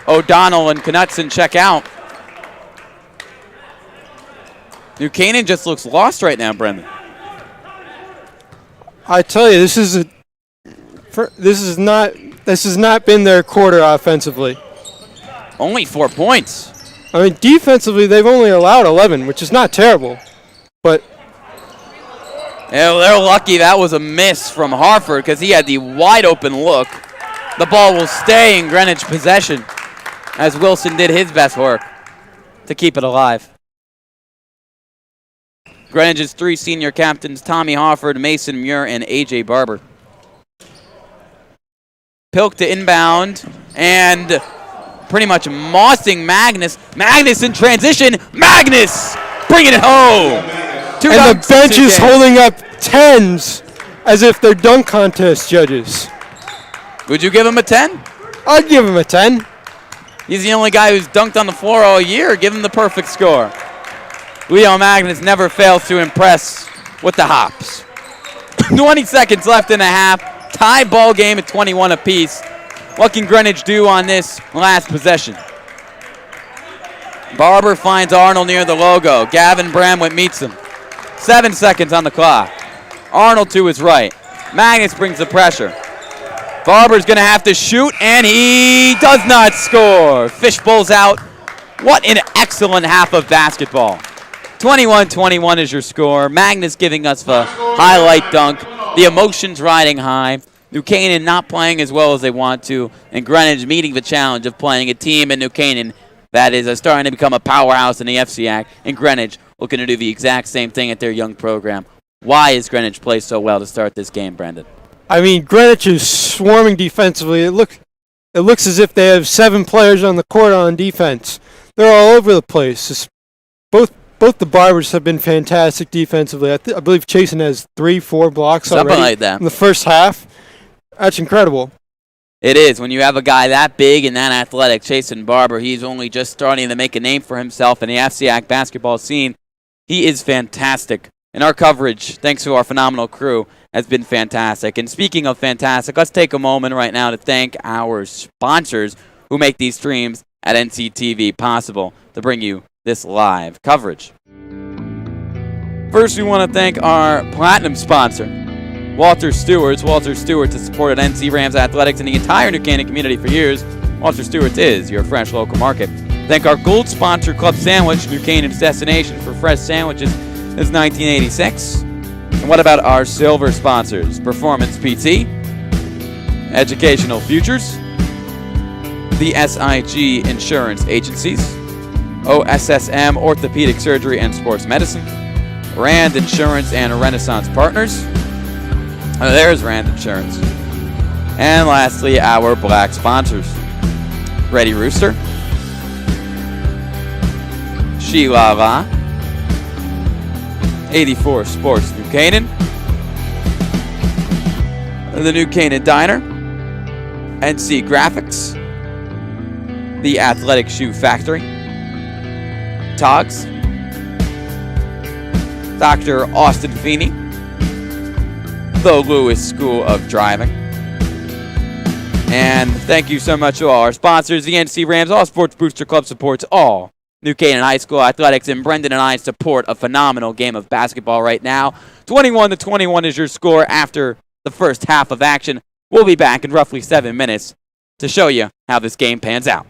O'Donnell and Knutson check out. New Canaan just looks lost right now, Brendan. I tell you, this has not been their quarter offensively. Only 4 points. I mean, defensively, they've only allowed 11, which is not terrible, but Yeah, well, they're lucky that was a miss from Harford because he had the wide open look. The ball will stay in Greenwich possession as Wilson did his best work to keep it alive. Greenwich's 3 senior captains, Tommy Harford, Mason Muir, and A.J. Barber. Pilk to inbound, and pretty much mossing Magnus. Magnus in transition. Magnus bringing it home. And the bench is holding up 10s as if they're dunk contest judges. Would you give him a 10? I'd give him a 10. He's the only guy who's dunked on the floor all year. Give him the perfect score. Leo Magnus never fails to impress with the hops. 20 seconds left in the half. Tie ball game at 21 apiece. What can Greenwich do on this last possession? Barber finds Arnold near the logo. Gavin Bramwit meets him. 7 seconds on the clock. Arnold to his right. Magnus brings the pressure. Barber's going to have to shoot, and he does not score. Fishbowl's out. What an excellent half of basketball. 21-21 is your score. Magnus giving us the highlight dunk. The emotions riding high. New Canaan not playing as well as they want to, and Greenwich meeting the challenge of playing a team in New Canaan that is starting to become a powerhouse in the FCAC, and Greenwich looking to do the exact same thing at their young program. Why is Greenwich play so well to start this game, Brandon? I mean, Greenwich is swarming defensively. It looks as if they have 7 players on the court on defense. They're all over the place. Both the Barbers have been fantastic defensively. I believe Chasen has 3-4 blocks Something already like that. in the first half. That's incredible. It is. When you have a guy that big and that athletic, Chasen Barber, he's only just starting to make a name for himself in the FCAC basketball scene. He is fantastic. And our coverage, thanks to our phenomenal crew, has been fantastic. And speaking of fantastic, let's take a moment right now to thank our sponsors who make these streams at NCTV possible to bring you this live coverage. First, we want to thank our platinum sponsor, Walter Stewart's. Walter Stewart's has supported NC Rams athletics in the entire New Canaan community for years. Walter Stewart's is your fresh local market. Thank our gold sponsor, Club Sandwich, New Canaan's destination for fresh sandwiches since 1986. And what about our silver sponsors? Performance PT, Educational Futures, the SIG Insurance Agencies, OSSM Orthopedic Surgery and Sports Medicine, Rand Insurance and Renaissance Partners. Oh, there's Rand Insurance. And lastly, our black sponsors, Ready Rooster, Shilava, 84 Sports New Canaan, the New Canaan Diner, NC Graphics, the Athletic Shoe Factory, Togs, Dr. Austin Feeney, the Lewis School of Driving. And thank you so much to all our sponsors, the NC Rams. All Sports Booster Club supports all New Canaan High School athletics, and Brendan and I support a phenomenal game of basketball right now. 21-21 is your score after the first half of action. We'll be back in roughly 7 minutes to show you how this game pans out.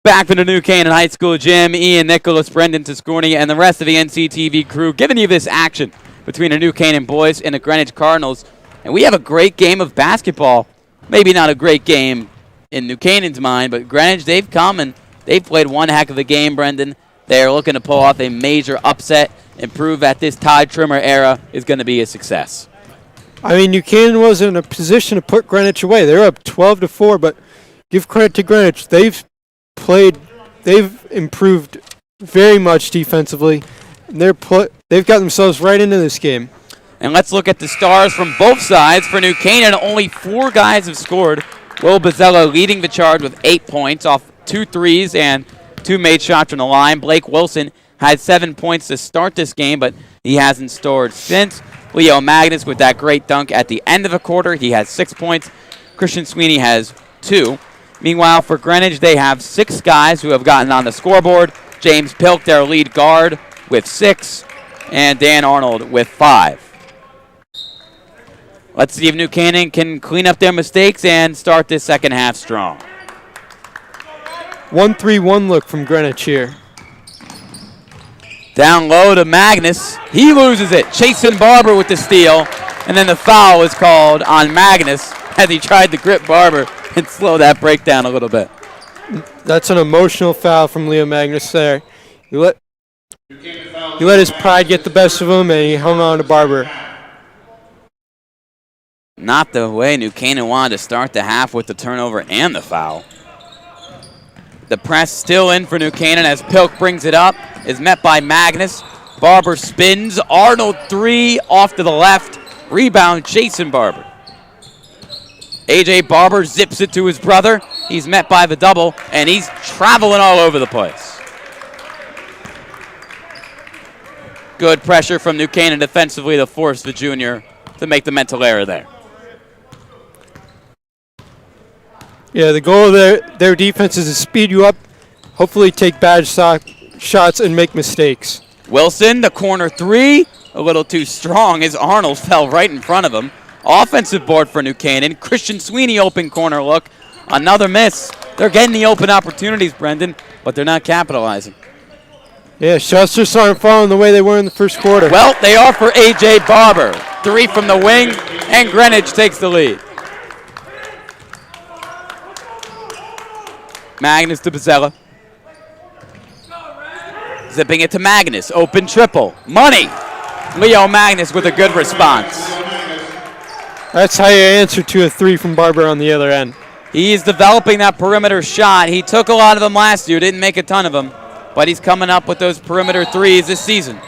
Back from the New Canaan High School gym, Ian, Nicholas, Brendan, Tiscornia, and the rest of the NCTV crew giving you this action between the New Canaan Boys and the Greenwich Cardinals. And we have a great game of basketball. Maybe not a great game in New Canaan's mind, but Greenwich, they've come and they've played one heck of a game, Brendan. They're looking to pull off a major upset and prove that this Todd Trimmer era is going to be a success. I mean, New Canaan was in a position to put Greenwich away. They're up 12-4, but give credit to Greenwich. They've improved very much defensively. And they've got themselves right into this game. And let's look at the stars from both sides. For New Canaan, only 4 guys have scored. Will Bozzella leading the charge with 8 points off 2 threes and 2 made shots from the line. Blake Wilson had 7 points to start this game, but he hasn't scored since. Leo Magnus with that great dunk at the end of the quarter. He has 6 points. Christian Sweeney has 2. Meanwhile, for Greenwich, they have 6 guys who have gotten on the scoreboard. James Pilk, their lead guard, with 6, and Dan Arnold with 5. Let's see if New Canaan can clean up their mistakes and start this second half strong. 1-3-1 look from Greenwich here. Down low to Magnus. He loses it. Chasen Barber with the steal. And then the foul is called on Magnus as he tried to grip Barber and slow that break down a little bit. That's an emotional foul from Leo Magnus there. He let his pride get the best of him, and he hung on to Barber. Not the way New Canaan wanted to start the half with the turnover and the foul. The press still in for New Canaan as Pilk brings it up, is met by Magnus. Barber spins. Arnold 3 off to the left. Rebound, Jason Barber. A.J. Barber zips it to his brother. He's met by the double, and he's traveling all over the place. Good pressure from New Canaan defensively to force the junior to make the mental error there. Yeah, the goal of their defense is to speed you up, hopefully take bad shots and make mistakes. Wilson, the corner 3, a little too strong as Arnold fell right in front of him. Offensive board for New Canaan. Christian Sweeney open corner look. Another miss. They're getting the open opportunities, Brendan, but they're not capitalizing. Yeah, shots just aren't falling the way they were in the first quarter. Well, they are for A.J. Barber. 3 from the wing, and Greenwich takes the lead. Magnus to Bozzella. Zipping it to Magnus. Open triple. Money. Leo Magnus with a good response. That's how you answer to a 3 from Barber on the other end. He's developing that perimeter shot. He took a lot of them last year, didn't make a ton of them, but he's coming up with those perimeter 3s this season.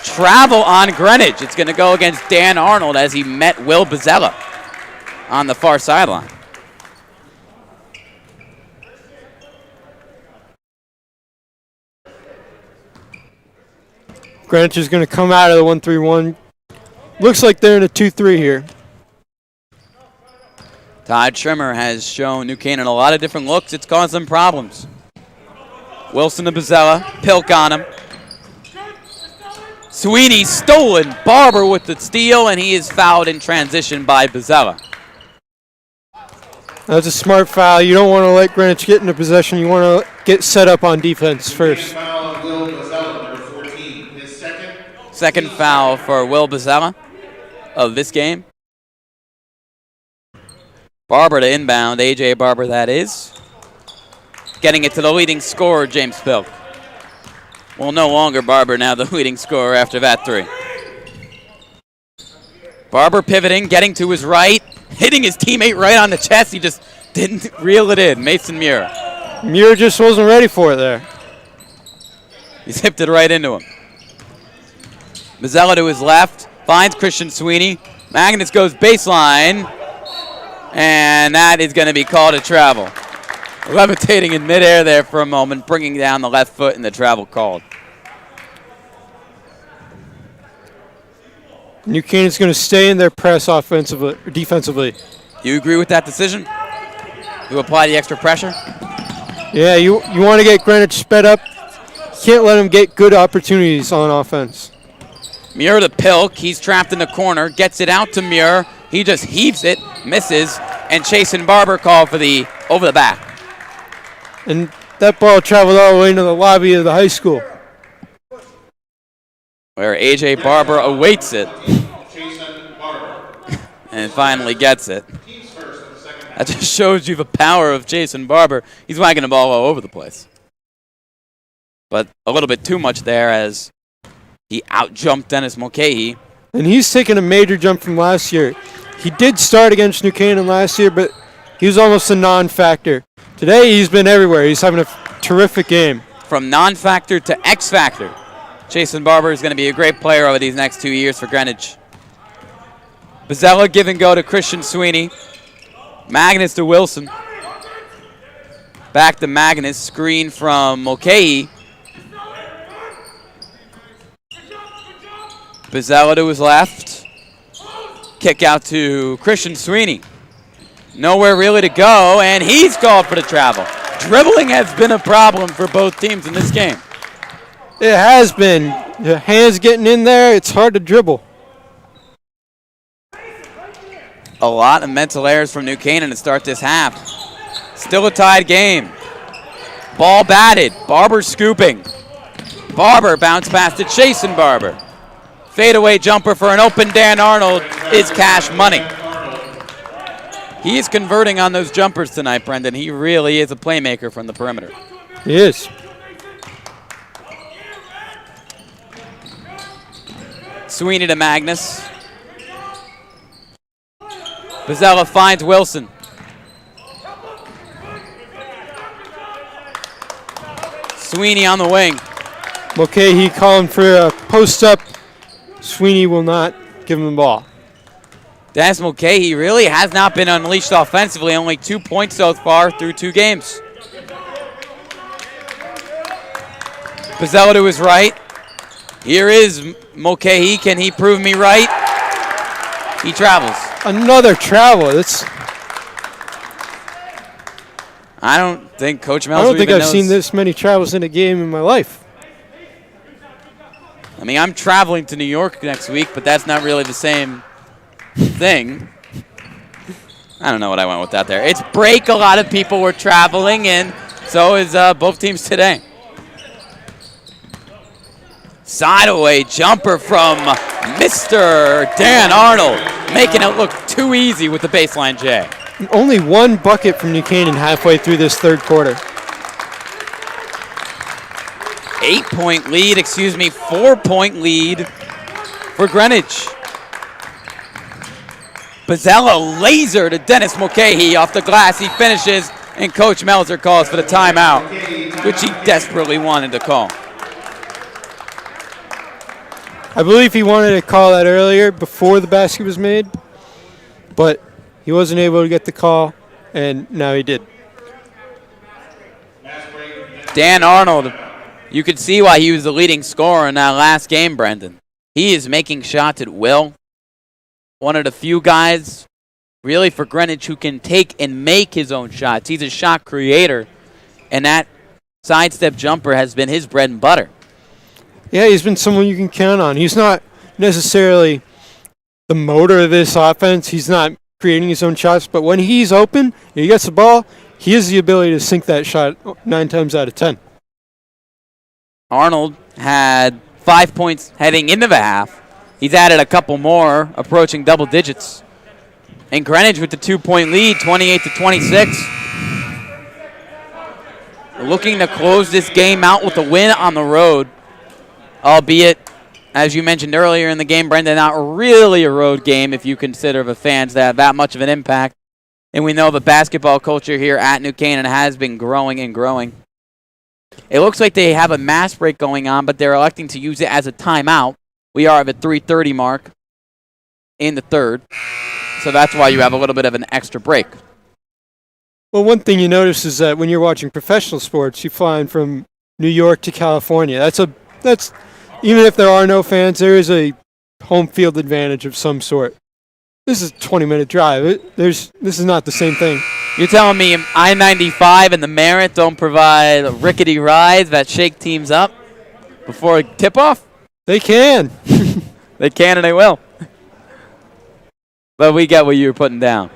Travel on Greenwich. It's going to go against Dan Arnold as he met Will Bozzella on the far sideline. Greenwich is going to come out of the 1-3-1. Looks like they're in a 2-3 here. Todd Trimmer has shown New Canaan a lot of different looks. It's caused them problems. Wilson to Bozzella. Pilk on him. Sweeney stolen. Barber with the steal, and he is fouled in transition by Bozzella. That's a smart foul. You don't want to let Greenwich get into possession. You want to get set up on defense first. Second foul for Will Bozzella of this game. Barber to inbound. A.J. Barber, that is. Getting it to the leading scorer, James Pilk. Well, no longer Barber now the leading scorer after that 3. Barber pivoting, getting to his right, hitting his teammate right on the chest. He just didn't reel it in. Mason Muir. Muir just wasn't ready for it there. He zipped it right into him. Bozzella to his left, finds Christian Sweeney. Magnus goes baseline, and that is going to be called a travel. Levitating in midair there for a moment, bringing down the left foot, and the travel called. New Canaan's going to stay in their press defensively. You agree with that decision? You apply the extra pressure? Yeah, you want to get Greenwich sped up. You can't let them get good opportunities on offense. Muir to Pilk. He's trapped in the corner. Gets it out to Muir. He just heaves it, misses, and Chasen Barber called for the over the back. And that ball traveled all the way into the lobby of the high school. Where A.J. Barber awaits it. And finally gets it. That just shows you the power of Jason Barber. He's whacking the ball all over the place. But a little bit too much there as he out-jumped Dennis Mulcahy. And he's taken a major jump from last year. He did start against New Canaan last year, but he was almost a non-factor. Today he's been everywhere. He's having a terrific game. From non-factor to X-factor. Jason Barber is going to be a great player over these next 2 years for Greenwich. Bozzella give and go to Christian Sweeney. Magnus to Wilson. Back to Magnus. Screen from Mulcahy. Bozzella to his left. Kick out to Christian Sweeney. Nowhere really to go, and he's called for the travel. Dribbling has been a problem for both teams in this game. It has been. The hands getting in there, it's hard to dribble. A lot of mental errors from New Canaan to start this half. Still a tied game. Ball batted. Barber scooping. Barber bounced past to Jason Barber. Fadeaway jumper for an open Dan Arnold is cash money. He is converting on those jumpers tonight, Brendan. He really is a playmaker from the perimeter. He is. Sweeney to Magnus. Bozzella finds Wilson. Sweeney on the wing. Mulcahy calling for a post-up. Sweeney will not give him the ball. Dennis Mulcahy really has not been unleashed offensively. Only 2 points so far through 2 games. Bozzella to his right. Here is Mulcahy. Can he prove me right? He travels. Another travel. I don't think Coach Melzer I don't think even I've knows. seen this many travels in a game in my life. I mean, I'm traveling to New York next week, but that's not really the same thing. I don't know what I went with that there. It's break. A lot of people were traveling, and so is both teams today. Sideaway jumper from Mr. Dan Arnold, making it look too easy with the baseline J. Only one bucket from New Canaan halfway through this third quarter. 8-point lead, 4-point lead for Greenwich. Bozzella laser to Dennis Mulcahy off the glass. He finishes, and Coach Melzer calls for the timeout, which he desperately wanted to call. I believe he wanted to call that earlier before the basket was made, but he wasn't able to get the call, and now he did. Dan Arnold, you could see why he was the leading scorer in that last game, Brendan. He is making shots at will. One of the few guys, really, for Greenwich who can take and make his own shots. He's a shot creator, and that sidestep jumper has been his bread and butter. Yeah, he's been someone you can count on. He's not necessarily the motor of this offense. He's not creating his own shots, but when he's open, he gets the ball, he has the ability to sink that shot 9 times out of 10. Arnold had 5 points heading into the half. He's added a couple more, approaching double digits. And Greenwich with the 2-point lead, 28-26. Looking to close this game out with a win on the road. Albeit, as you mentioned earlier in the game, Brendan, not really a road game if you consider the fans that have that much of an impact. And we know the basketball culture here at New Canaan has been growing and growing. It looks like they have a mass break going on, but they're electing to use it as a timeout. We are at the 3:30 mark in the third, so that's why you have a little bit of an extra break. Well, one thing you notice is that when you're watching professional sports, you're flying from New York to California. That's even if there are no fans, there is a home field advantage of some sort. This is a 20-minute drive. This is not the same thing. You're telling me I-95 and the Merritt don't provide rickety rides that shake teams up before tip-off? They can. They can and they will. But we get what you were putting down.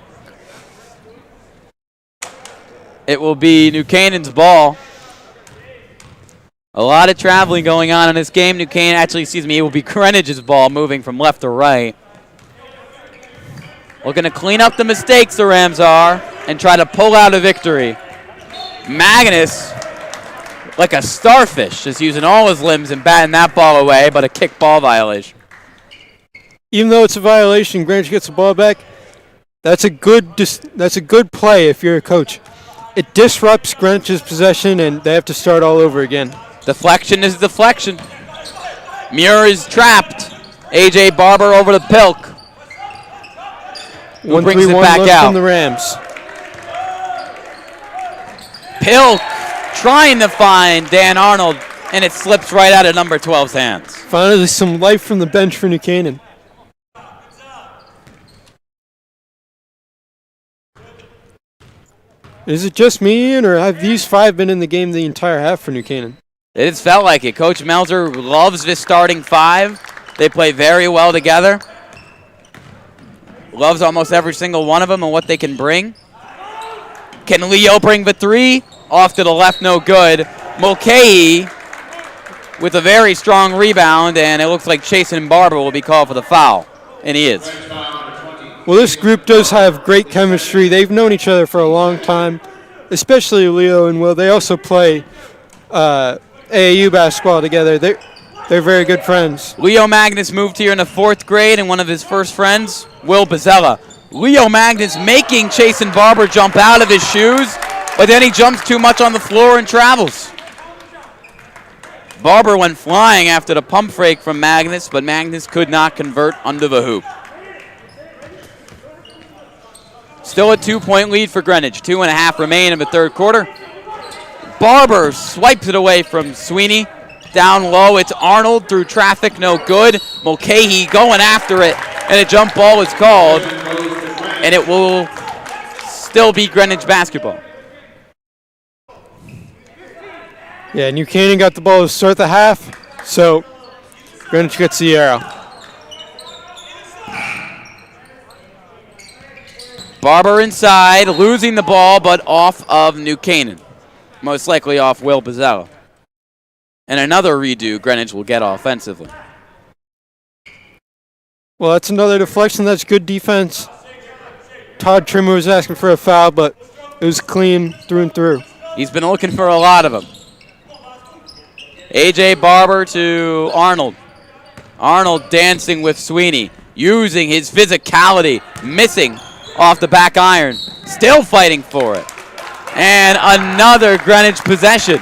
It will be New Canaan's ball. A lot of traveling going on in this game. New Canaan, actually, excuse me, it will be Greenwich's ball moving from left to right. Looking to clean up the mistakes the Rams are and try to pull out a victory. Magnus, like a starfish, just using all his limbs and batting that ball away, but a kick ball violation. Even though it's a violation, Greenwich gets the ball back. That's a good play if you're a coach. It disrupts Greenwich's possession, and they have to start all over again. Deflection is deflection. Muir is trapped. A.J. Barber over to Pilk. Who brings it back out. From the Rams. Pilk trying to find Dan Arnold, and it slips right out of number 12's hands. Finally, some life from the bench for New Canaan. Is it just me, Ian, or have these 5 been in the game the entire half for New Canaan? It's felt like it. Coach Melzer loves this starting 5. They play very well together. Loves almost every single one of them and what they can bring. Can Leo bring the 3? Off to the left, no good. Mulcahy with a very strong rebound, and it looks like Chasen Barber will be called for the foul. And he is. Well, this group does have great chemistry. They've known each other for a long time, especially Leo and Will. They also play AAU basketball together. They're very good friends. Leo Magnus moved here in the 4th grade, and one of his first friends, Will Bazella. Leo Magnus making Chasen Barber jump out of his shoes, but then he jumps too much on the floor and travels. Barber went flying after the pump fake from Magnus, but Magnus could not convert under the hoop. Still a 2-point lead for Greenwich. 2.5 remain in the 3rd quarter. Barber swipes it away from Sweeney. Down low, it's Arnold through traffic, no good. Mulcahy going after it, and a jump ball is called, and it will still be Greenwich basketball. Yeah, New Canaan got the ball to start the half, so Greenwich gets the arrow. Barber inside, losing the ball, but off of New Canaan. Most likely off Will Bazella. And another redo Greenwich will get offensively. Well, that's another deflection. That's good defense. Todd Trimmer was asking for a foul, but it was clean through and through. He's been looking for a lot of them. A.J. Barber to Arnold. Arnold dancing with Sweeney, using his physicality, missing off the back iron, still fighting for it. And another Greenwich possession.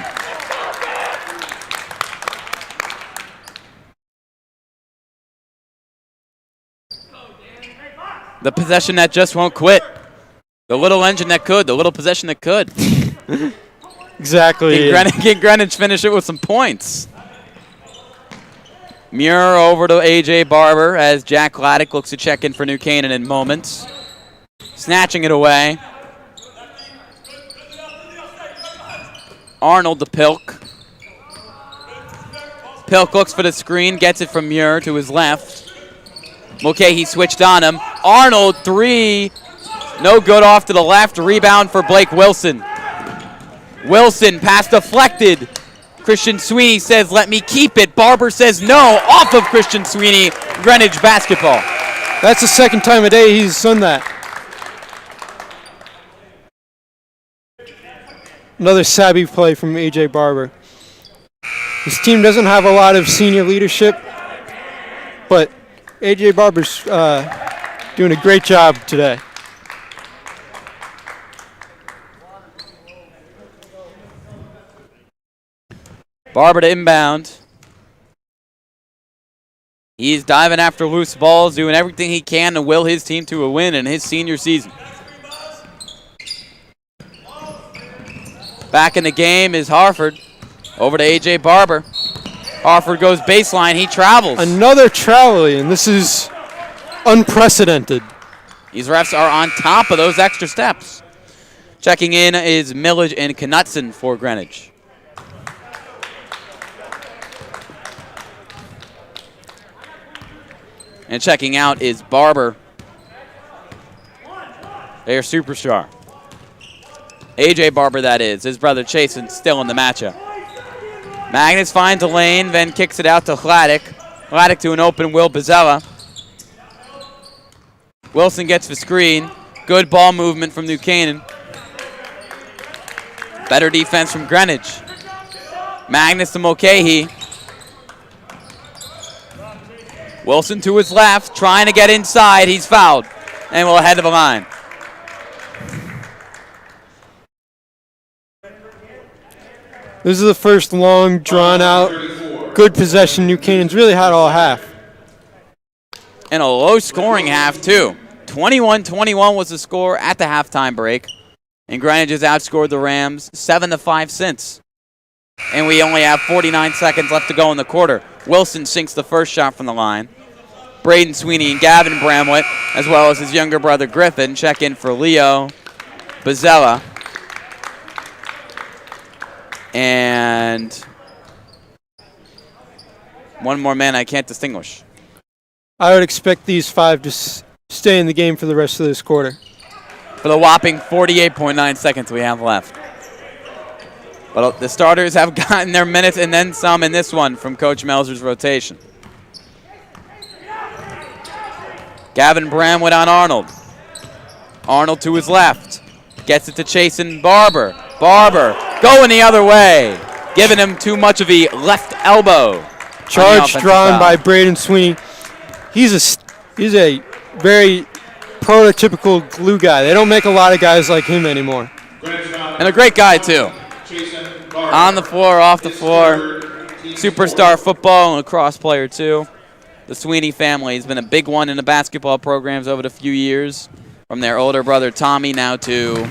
The possession that just won't quit. The little engine that could, the little possession that could. Exactly. Can Greenwich finish it with some points? Muir over to A.J. Barber as Jack Gladdick looks to check in for New Canaan in moments. Snatching it away. Arnold to Pilk. Pilk looks for the screen, gets it from Muir to his left. Mulcahy switched on him. Arnold, 3. No good off to the left. Rebound for Blake Wilson. Wilson, pass deflected. Christian Sweeney says, let me keep it. Barber says no. Off of Christian Sweeney. Greenwich basketball. That's the second time a day he's done that. Another savvy play from A.J. Barber. His team doesn't have a lot of senior leadership, but A.J. Barber's doing a great job today. Barber to inbound. He's diving after loose balls, doing everything he can to will his team to a win in his senior season. Back in the game is Harford. Over to A.J. Barber. Harford goes baseline. He travels. Another travel, and this is unprecedented. These refs are on top of those extra steps. Checking in is Millage and Knutson for Greenwich. And checking out is Barber. Their superstar. A.J. Barber, that is. His brother Chasen still in the matchup. Magnus finds a lane, then kicks it out to Hladek. Hladek to an open Will Bazella. Wilson gets the screen. Good ball movement from New Canaan. Better defense from Greenwich. Magnus to Mulcahy. Wilson to his left, trying to get inside. He's fouled and will head of the line. This is the first long, drawn-out, good possession New Canaan's really had all half. And a low-scoring half, too. 21-21 was the score at the halftime break. And Greenwich has outscored the Rams 7-5 since. And we only have 49 seconds left to go in the quarter. Wilson sinks the first shot from the line. Braden Sweeney and Gavin Bramlett, as well as his younger brother Griffin, check in for Leo Bazella. And one more man I can't distinguish. I would expect these 5 to stay in the game for the rest of this quarter. For the whopping 48.9 seconds we have left. But the starters have gotten their minutes and then some in this one from Coach Melzer's rotation. Gavin Bramwood on Arnold. Arnold to his left. Gets it to Chasen Barber. Barber going the other way. Giving him too much of a left elbow. Charge drawn by Braden Sweeney. He's a very prototypical glue guy. They don't make a lot of guys like him anymore. And a great guy, too. On the floor, off the floor. Superstar football and lacrosse player, too. The Sweeney family has been a big one in the basketball programs over the few years. From their older brother Tommy now to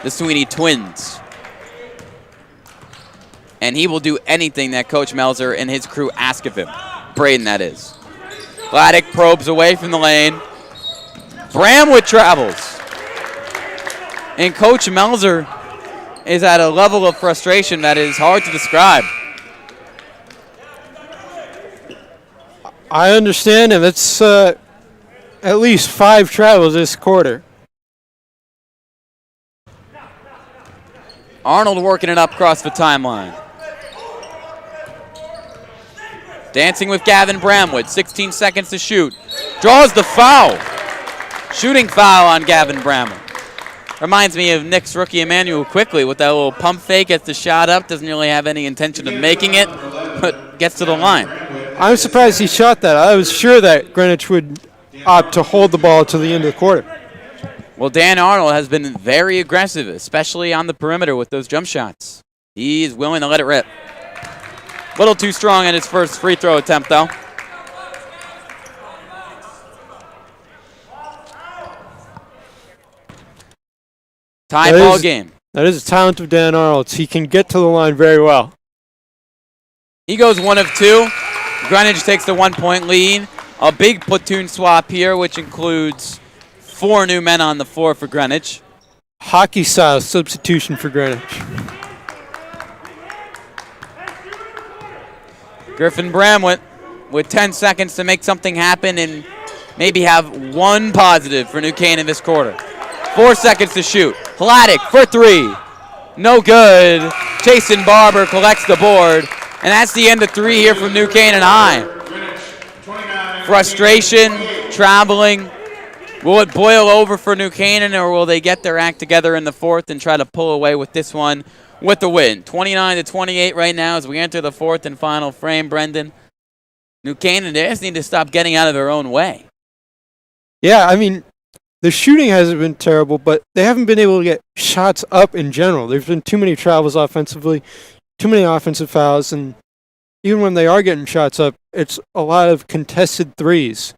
the Sweeney twins. And he will do anything that Coach Melzer and his crew ask of him. Braden, that is. Hladek probes away from the lane. Bramwood travels. And Coach Melzer is at a level of frustration that is hard to describe. I understand, and that's at least 5 travels this quarter. Arnold working it up across the timeline. Dancing with Gavin Bramwood, 16 seconds to shoot. Draws the foul. Shooting foul on Gavin Bramwood. Reminds me of Nick's rookie Emmanuel Quickly with that little pump fake, gets the shot up, doesn't really have any intention of making it, but gets to the line. I'm surprised he shot that. I was sure that Greenwich would opt to hold the ball to the end of the quarter. Well, Dan Arnold has been very aggressive, especially on the perimeter with those jump shots. He's willing to let it rip. A little too strong in his first free throw attempt, though. Tie ball game. That is a talent of Dan Arnold. He can get to the line very well. He goes 1 of 2. Greenwich takes the 1-point lead. A big platoon swap here, which includes 4 new men on the floor for Greenwich. Hockey-style substitution for Greenwich. Griffin Bramwood with 10 seconds to make something happen and maybe have 1 positive for New Canaan this quarter. 4 seconds to shoot. Hladek for 3. No good. Chasen Barber collects the board. And that's the end of 3 here from New Canaan High. Frustration, traveling. Will it boil over for New Canaan, or will they get their act together in the 4th and try to pull away with this one with the win? 29-28 right now as we enter the 4th and final frame, Brendan. New Canaan, they just need to stop getting out of their own way. Yeah, I mean, the shooting hasn't been terrible, but they haven't been able to get shots up in general. There's been too many travels offensively, too many offensive fouls, and even when they are getting shots up, it's a lot of contested threes.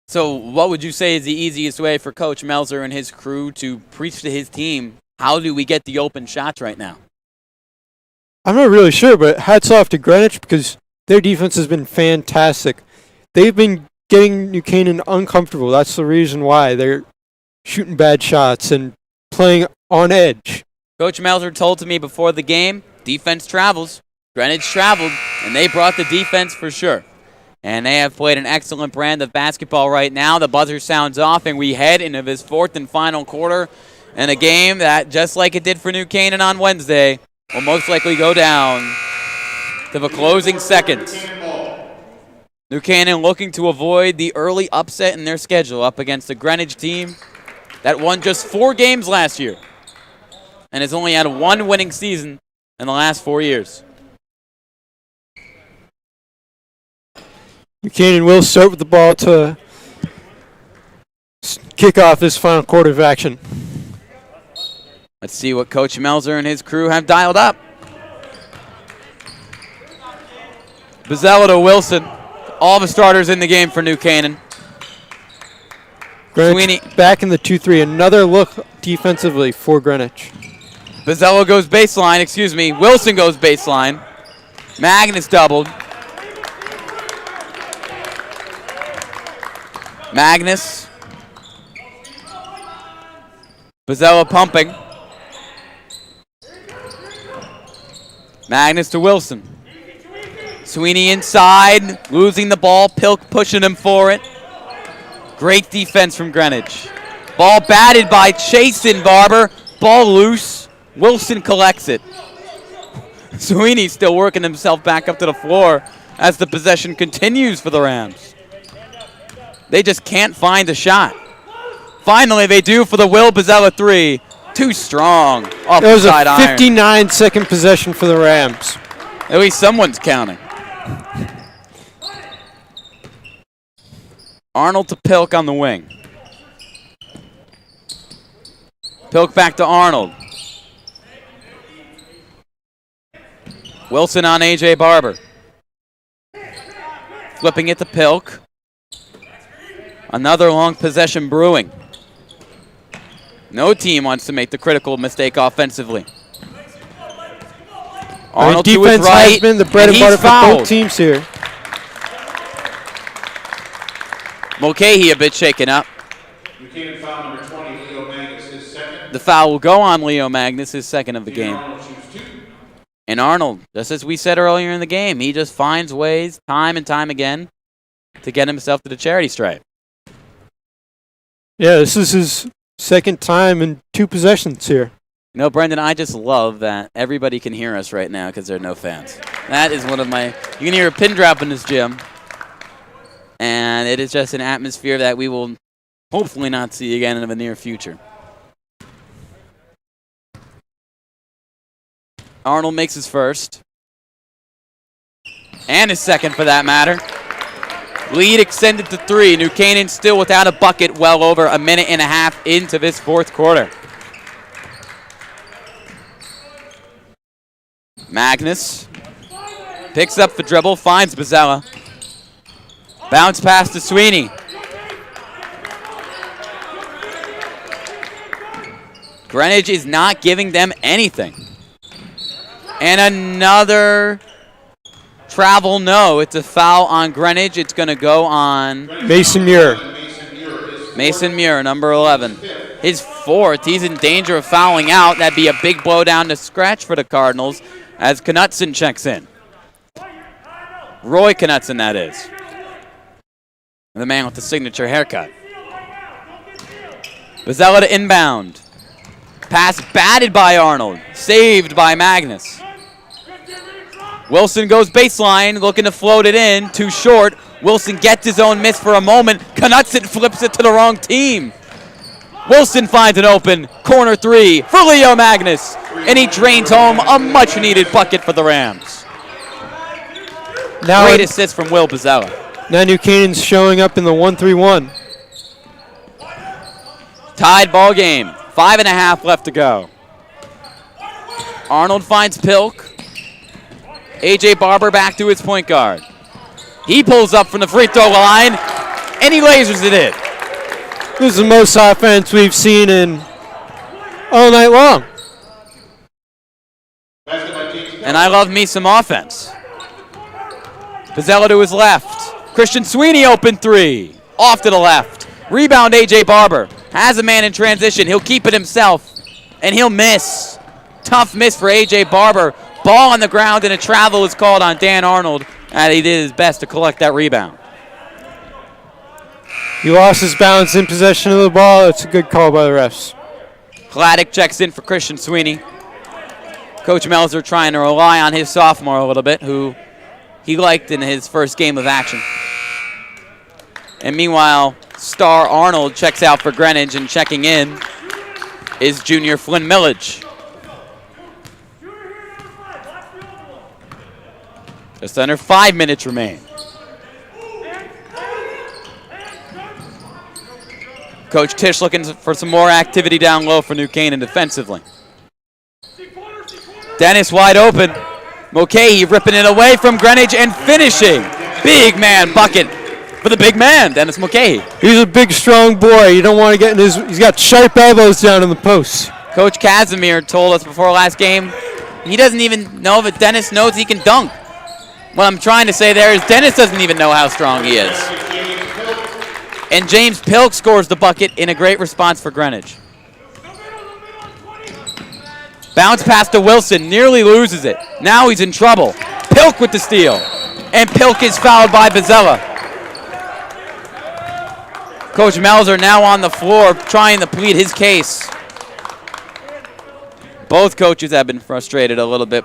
So what would you say is the easiest way for Coach Melzer and his crew to preach to his team, how do we get the open shots right now? I'm not really sure, but hats off to Greenwich because their defense has been fantastic. They've been getting New Canaan uncomfortable. That's the reason why they're shooting bad shots and playing on edge. Coach Melzer told to me before the game, defense travels. Greenwich traveled, and they brought the defense for sure. And they have played an excellent brand of basketball right now. The buzzer sounds off, and we head into this 4th and final quarter. And a game that, just like it did for New Canaan on Wednesday, will most likely go down to the closing seconds. New Canaan looking to avoid the early upset in their schedule up against the Greenwich team that won just 4 games last year and has only had 1 winning season in the last 4 years. New Canaan will start with the ball to kick off this final quarter of action. Let's see what Coach Melzer and his crew have dialed up. Bozzella to Wilson. All the starters in the game for New Canaan. Greenwich Sweeney back in the 2-3. Another look defensively for Greenwich. Bozzella goes baseline, Wilson goes baseline. Magnus doubled. Magnus. Bozzella pumping. Magnus to Wilson. Sweeney inside, losing the ball. Pilk pushing him for it. Great defense from Greenwich. Ball batted by Chasen Barber. Ball loose. Wilson collects it. Sweeney still working himself back up to the floor as the possession continues for the Rams. They just can't find a shot. Finally, they do for the Will Bozzella 3. Too strong. Off It was the a side iron. 59-second possession for the Rams. At least someone's counting. Arnold to Pilk on the wing. Pilk back to Arnold. Wilson on A.J. Barber. Flipping it to Pilk. Another long possession brewing. No team wants to make the critical mistake offensively. Arnold to his defense right, has been the bread and butter for both teams here. Mulcahy a bit shaken up. New Canaan foul number 20, Leo Magnus, his second. The foul will go on Leo Magnus, his second of the game. Arnold shoots 2. And Arnold, just as we said earlier in the game, he just finds ways time and time again to get himself to the charity stripe. Yeah, this is his second time in 2 possessions here. You know, Brendan, I just love that everybody can hear us right now because there are no fans. That is one of my... You can hear a pin drop in this gym. And it is just an atmosphere that we will hopefully not see again in the near future. Arnold makes his first. And his second, for that matter. Lead extended to 3. New Canaan still without a bucket well over a minute and a half into this 4th quarter. Magnus picks up the dribble, finds Bozzella. Bounce pass to Sweeney. Greenwich is not giving them anything. And another travel, no. It's a foul on Greenwich. It's going to go on Mason Muir. Mason Muir, number 11. His 4th. He's in danger of fouling out. That'd be a big blow down to scratch for the Cardinals as Knutson checks in. Roy Knutson, that is. The man with the signature haircut. Bozzella to inbound. Pass batted by Arnold. Saved by Magnus. Wilson goes baseline, looking to float it in. Too short. Wilson gets his own miss for a moment. Knutson flips it to the wrong team. Wilson finds an open corner 3 for Leo Magnus. And he drains home a much-needed bucket for the Rams. Now Great assist from Will Bozzella. Now New Canaan's showing up in the 1-3-1. Tied ball game. 5.5 left to go. Arnold finds Pilk. A.J. Barber back to his point guard. He pulls up from the free throw line, and he lasers it in. This is the most offense we've seen in all night long. And I love me some offense. Bozzella to his left. Christian Sweeney open 3. Off to the left. Rebound A.J. Barber. Has a man in transition. He'll keep it himself. And he'll miss. Tough miss for A.J. Barber. Ball on the ground and a travel is called on Dan Arnold. And he did his best to collect that rebound. He lost his balance in possession of the ball. It's a good call by the refs. Gladdick checks in for Christian Sweeney. Coach Melzer trying to rely on his sophomore a little bit, who he liked in his first game of action. And meanwhile, star Arnold checks out for Greenwich, and checking in is junior Flynn Millage. Just under 5 minutes remain. Coach Tisch looking for some more activity down low for New Canaan defensively. Dennis wide open. Mulcahy ripping it away from Greenwich and finishing. Big man bucket for the big man, Dennis Mulcahy. He's a big, strong boy. You don't want to get in his. He's got sharp elbows down in the post. Coach Casimir told us before last game he doesn't even know if Dennis knows he can dunk. What I'm trying to say there is Dennis doesn't even know how strong he is. And James Pilk scores the bucket in a great response for Greenwich. Bounce pass to Wilson, nearly loses it. Now he's in trouble. Pilk with the steal. And Pilk is fouled by Bozzella. Coach Melzer now on the floor trying to plead his case. Both coaches have been frustrated a little bit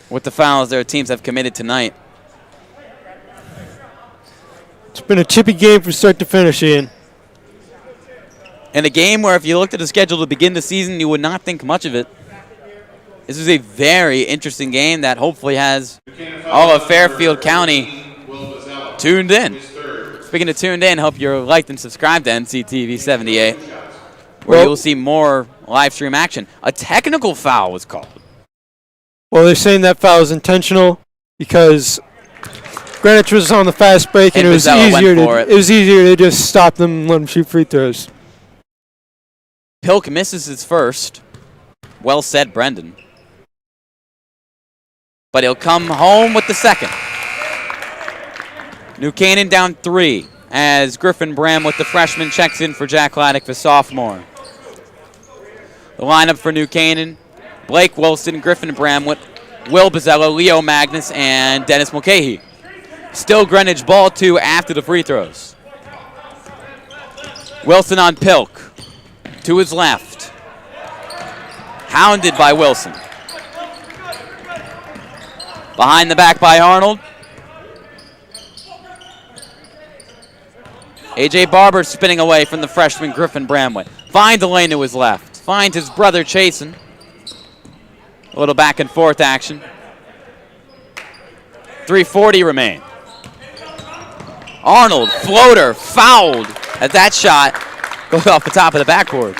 with the fouls their teams have committed tonight. It's been a chippy game from start to finish, Ian. And a game where if you looked at the schedule to begin the season, you would not think much of it. This is a very interesting game that hopefully has all of Fairfield County tuned in. Speaking of tuned in, hope you're liked and subscribed to NCTV 78, where you'll see more live stream action. A technical foul was called. Well, they're saying that foul was intentional because Greenwich was on the fast break, and it was easier to just stop them and let them shoot free throws. Pilk misses his first. Well said, Brendan. But he'll come home with the second. New Canaan down 3 as Griffin Bramwith, the freshman, checks in for Jack Gladdick, the sophomore. The lineup for New Canaan: Blake Wilson, Griffin Bramwith, Will Bozzella, Leo Magnus, and Dennis Mulcahy. Still Greenwich ball 2 after the free throws. Wilson on Pilk. To his left. Hounded by Wilson. Behind the back by Arnold. A.J. Barber spinning away from the freshman Griffin Bramwith. Finds a lane to his left. Finds his brother Chasen. A little back and forth action. 3:40 remain. Arnold, floater, fouled as that shot goes off the top of the backboard.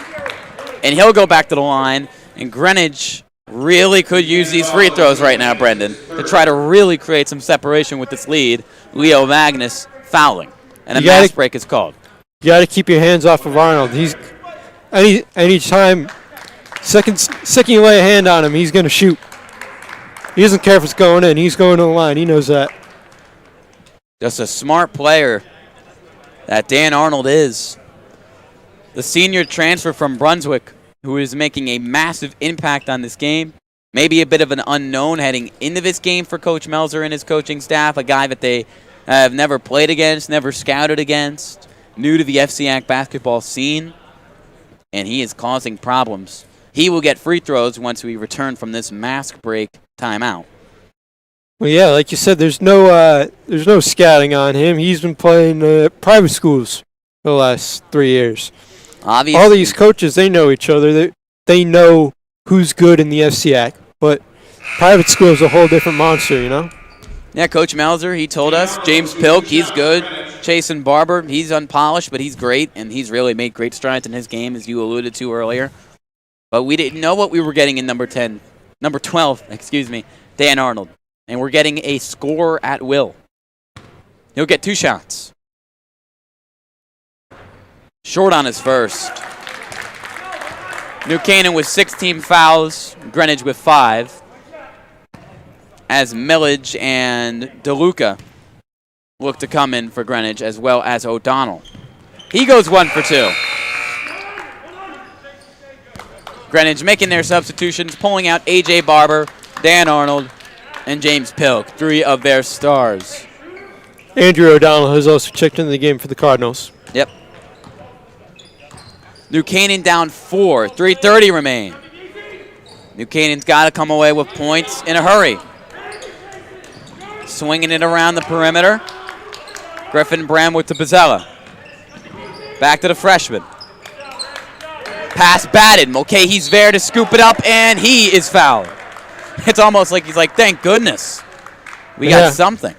And he'll go back to the line. And Greenwich really could use these free throws right now, Brendan, to try to really create some separation with this lead. Leo Magnus fouling. And a mass break is called. You got to keep your hands off of Arnold. He's any time, second you lay a hand on him, he's going to shoot. He doesn't care if it's going in. He's going to the line. He knows that. Just a smart player that Dan Arnold is. The senior transfer from Brunswick, who is making a massive impact on this game. Maybe a bit of an unknown heading into this game for Coach Melzer and his coaching staff, a guy that they have never played against, never scouted against, new to the FCAC basketball scene, and he is causing problems. He will get free throws once we return from this mask break timeout. Well, yeah, like you said, there's no scouting on him. He's been playing private schools for the last 3 years. Obviously. All these coaches, they know each other. They know who's good in the FCAC, but private school is a whole different monster, you know? Yeah, Coach Melzer, he told us. James Pilk, he's good. Chasen Barber, he's unpolished, but he's great, and he's really made great strides in his game, as you alluded to earlier. But we didn't know what we were getting in number 12, Dan Arnold. And we're getting a scorer at will. He'll get 2 shots. Short on his first. New Canaan with 16 fouls, Greenwich with 5. As Millage and DeLuca look to come in for Greenwich, as well as O'Donnell. He goes 1 for 2. Greenwich making their substitutions, pulling out A.J. Barber, Dan Arnold, and James Pilk, 3 of their stars. Andrew O'Donnell has also checked into the game for the Cardinals. Yep. New Canaan down 4. 3:30 remain. New Canaan's got to come away with points in a hurry. Swinging it around the perimeter. Griffin Bramwood to Bozzella. Back to the freshman. Pass batted. Mulcahy's there to scoop it up, and he is fouled. It's almost like he's like, thank goodness. We got something.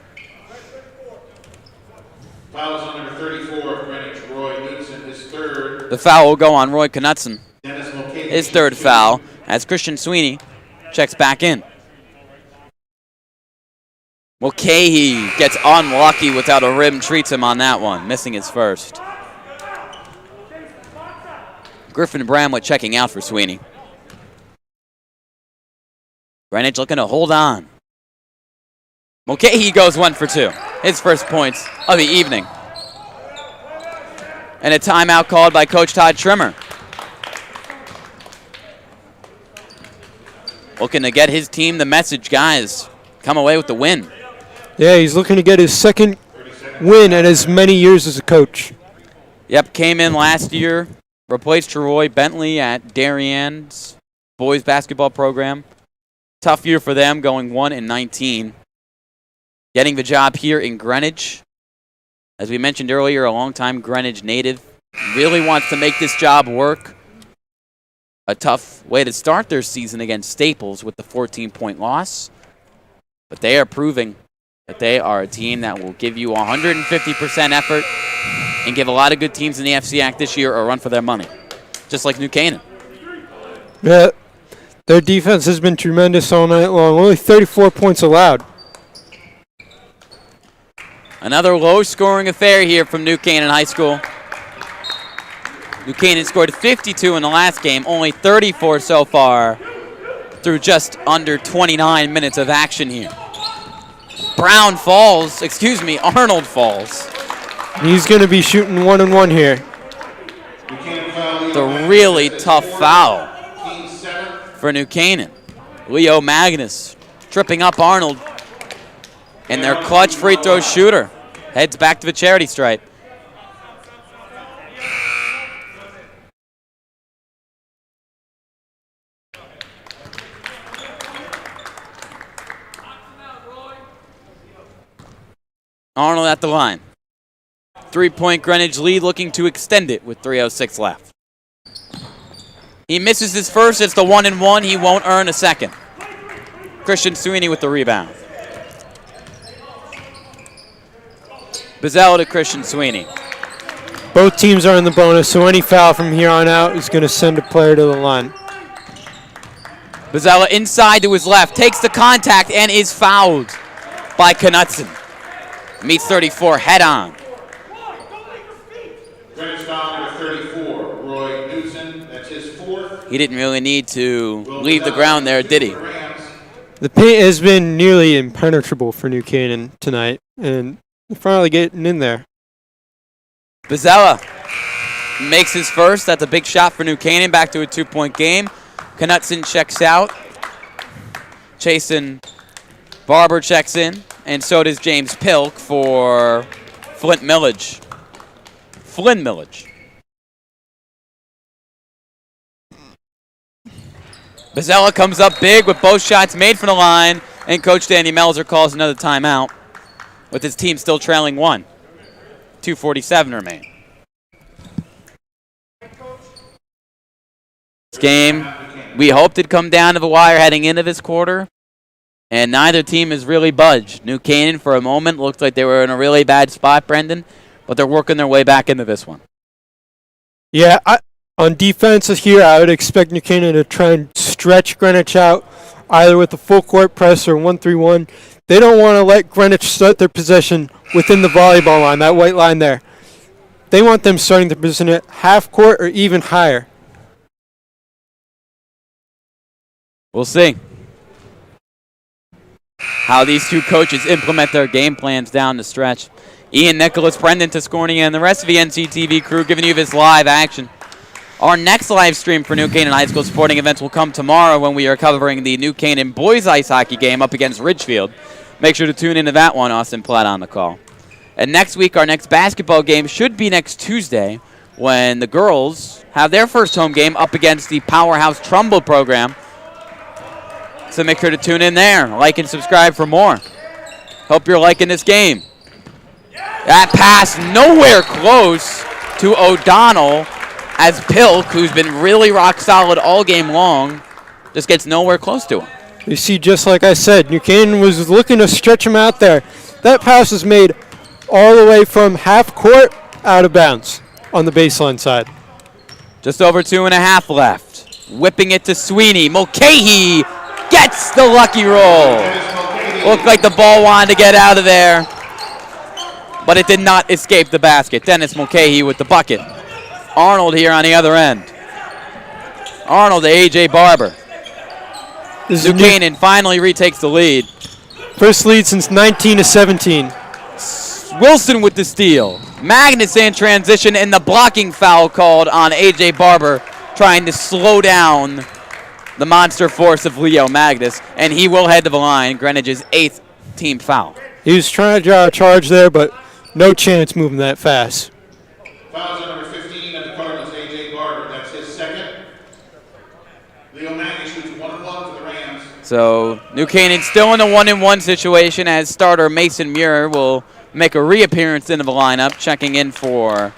Fouls on number 34 of Greenwich, Roy Knudsen, his third. The foul will go on Roy Knudsen. Dennis Mulcahy, His third foul as Christian Sweeney checks back in. Mulcahy gets unlucky without a rim, treats him on that one, missing his first. Griffin Bramwood checking out for Sweeney. Greenwich looking to hold on. Mulcahy goes 1 for 2. His first points of the evening. And a timeout called by Coach Todd Trimmer. Looking to get his team the message, guys. Come away with the win. Yeah, he's looking to get his second win in as many years as a coach. Yep, came in last year, replaced Troy Bentley at Darienne's boys basketball program. Tough year for them, going 1-19. Getting the job here in Greenwich. As we mentioned earlier, a longtime Greenwich native. Really wants to make this job work. A tough way to start their season against Staples with the 14-point loss. But they are proving that they are a team that will give you 150% effort and give a lot of good teams in the FCAC this year a run for their money. Just like New Canaan. Yeah, their defense has been tremendous all night long. Only 34 points allowed. Another low-scoring affair here from New Canaan High School. New Canaan scored 52 in the last game, only 34 so far through just under 29 minutes of action here. Arnold falls. He's going to be shooting 1-1 here. The really tough foul for New Canaan. Leo Magnus tripping up Arnold. And their clutch free throw shooter heads back to the charity stripe. Arnold at the line. 3-point Greenwich lead, looking to extend it with 3:06 left. He misses his first. It's the 1-1. He won't earn a second. Christian Sweeney with the rebound. Bozzella to Christian Sweeney. Both teams are in the bonus, so any foul from here on out is going to send a player to the line. Bozzella inside to his left, takes the contact and is fouled by Knudsen. Meets 34 head on. Greenwich foul number 34, Roy Knudsen. That's his fourth. He didn't really need to leave the ground there, did he? The paint has been nearly impenetrable for New Canaan tonight, and they're finally getting in there. Bozzella makes his first. That's a big shot for New Canaan. Back to a 2-point game. Knudsen checks out. Chasen Barber checks in. And so does James Pilk for Flynn Millage. Bozzella comes up big with both shots made from the line. And Coach Danny Melzer calls another timeout with his team still trailing 1. 2:47 remain. This game, we hoped it'd come down to the wire heading into this quarter. And neither team has really budged. New Canaan, for a moment, looked like they were in a really bad spot, Brendan. But they're working their way back into this one. Yeah, on defense here, I would expect New Canaan to try and stretch Greenwich out, either with a full court press or 1-3-1. They don't want to let Greenwich start their possession within the volleyball line, that white line there. They want them starting their possession at half court or even higher. We'll see how these two coaches implement their game plans down the stretch. Ian Nicholas, Brendan Tiscornia, and the rest of the NCTV crew giving you this live action. Our next live stream for New Canaan High School sporting events will come tomorrow when we are covering the New Canaan boys ice hockey game up against Ridgefield. Make sure to tune into that one. Austin Platt on the call. And next week, our next basketball game should be next Tuesday when the girls have their first home game up against the powerhouse Trumbull program. So make sure to tune in there. Like and subscribe for more. Hope you're liking this game. That pass nowhere close to O'Donnell as Pilk, who's been really rock solid all game long, just gets nowhere close to him. You see, just like I said, New Canaan was looking to stretch him out there. That pass was made all the way from half court out of bounds on the baseline side. Just over 2.5 left. Whipping it to Sweeney. Mulcahy gets the lucky roll. Looked like the ball wanted to get out of there, but it did not escape the basket. Dennis Mulcahy with the bucket. Arnold here on the other end. Arnold to A.J. Barber. New Canaan finally retakes the lead. First lead since 19-17. Wilson with the steal. Magnus in transition, and the blocking foul called on A.J. Barber, trying to slow down the monster force of Leo Magnus, and he will head to the line. Greenwich's 8th team foul. He was trying to draw a charge there, but no chance moving that fast. Fouls on number 15 of the Cardinals, A.J. Barber. That's his second. Leo Magnus shoots 1-1 to the Rams. So New Canaan still in a 1-1 situation as starter Mason Muir will make a reappearance into the lineup, checking in for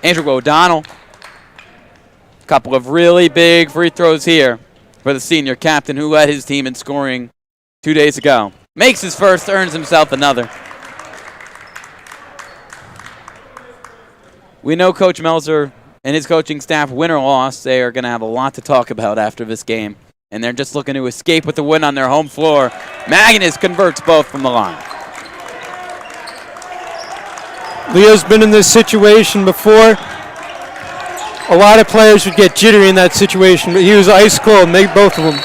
Andrew O'Donnell. A couple of really big free throws here for the senior captain who led his team in scoring 2 days ago. Makes his first, earns himself another. We know Coach Melzer and his coaching staff, win or loss, they are going to have a lot to talk about after this game. And they're just looking to escape with the win on their home floor. Magnus converts both from the line. Leo's been in this situation before. A lot of players would get jittery in that situation, but he was ice cold, made both of them.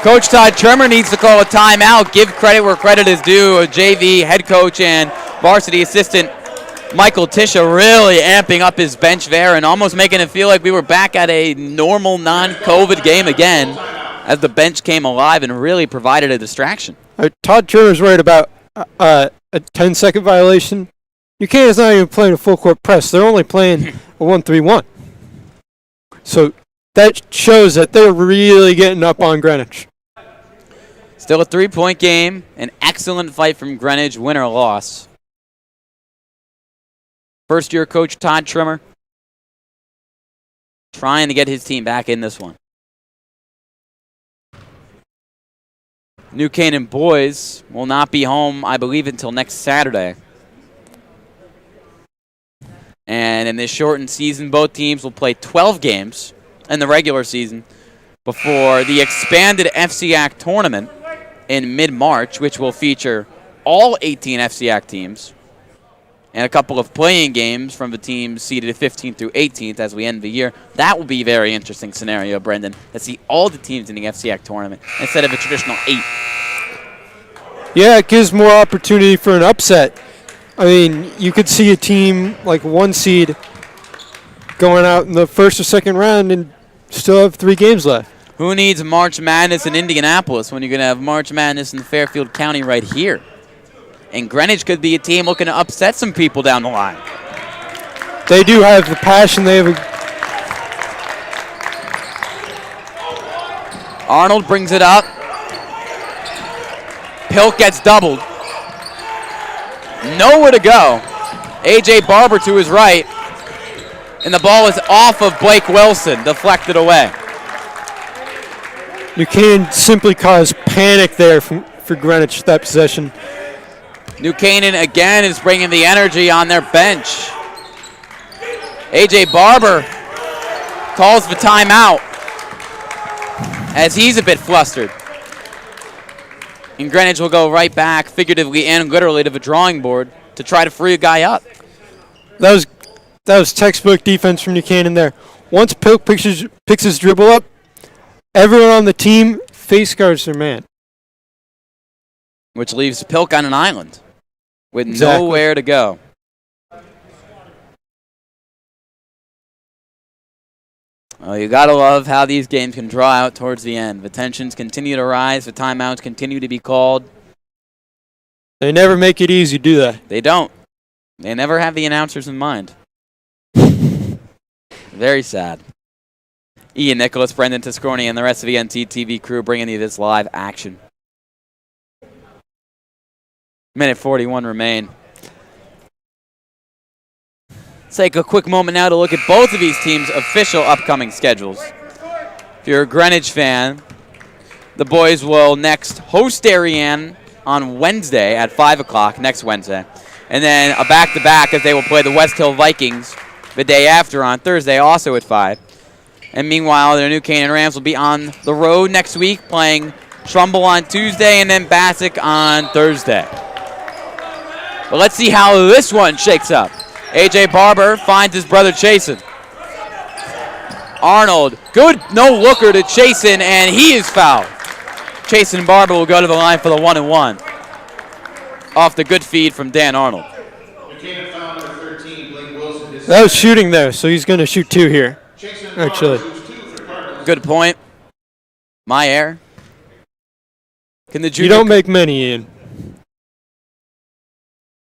Coach Todd Trimmer needs to call a timeout. Give credit where credit is due. A JV head coach and varsity assistant Michael Tisha really amping up his bench there and almost making it feel like we were back at a normal non-COVID game again as the bench came alive and really provided a distraction. Todd Trimmer's worried about a 10-second violation. You can't. It's not even playing a full court press. They're only playing a 1-3-1. So that shows that they're really getting up on Greenwich. Still a 3-point game. An excellent fight from Greenwich, win or loss. First-year coach Todd Trimmer trying to get his team back in this one. New Canaan boys will not be home, I believe, until next Saturday. And in this shortened season, both teams will play 12 games in the regular season before the expanded FCAC tournament in mid-March, which will feature all 18 FCAC teams and a couple of playing games from the teams seeded 15th through 18th as we end the year. That will be a very interesting scenario, Brendan, to see all the teams in the FCAC tournament instead of a traditional 8. Yeah, it gives more opportunity for an upset. I mean, you could see a team like 1 seed going out in the first or second round and still have 3 games left. Who needs March Madness in Indianapolis when you're going to have March Madness in Fairfield County right here? And Greenwich could be a team looking to upset some people down the line. They do have the passion. They have Arnold brings it up. Pilk gets doubled. Nowhere to go. A.J. Barber to his right. And the ball is off of Blake Wilson, deflected away. You can simply cause panic there for Greenwich, that possession. New Canaan again is bringing the energy on their bench. A.J. Barber calls the timeout as he's a bit flustered. And Greenwich will go right back, figuratively and literally, to the drawing board to try to free a guy up. That was textbook defense from New Canaan there. Once Pilk picks his dribble up, everyone on the team face guards their man. Which leaves Pilk on an island with Exactly. nowhere to go. Well, you got to love how these games can draw out towards the end. The tensions continue to rise. The timeouts continue to be called. They never make it easy, do they? They don't. They never have the announcers in mind. Very sad. Ian Nicholas, Brendan Tiscornia, and the rest of the NCTV crew bringing you this live action. Minute 41 remain. Let's take a quick moment now to look at both of these teams' official upcoming schedules. If you're a Greenwich fan, the boys will next host Darien on Wednesday at 5 o'clock, next Wednesday. And then a back-to-back as they will play the West Hill Vikings the day after on Thursday, also at 5. And meanwhile, the New Canaan Rams will be on the road next week, playing Trumbull on Tuesday and then Bassick on Thursday. But let's see how this one shakes up. A.J. Barber finds his brother Chasen. Arnold, good no-looker to Chasen, and he is fouled. Chasen Barber will go to the line for the 1-and-1. Off the good feed from Dan Arnold. That was shooting there, so he's going to shoot 2 here, actually. Good point. My error. Can the junior... You don't make many, Ian.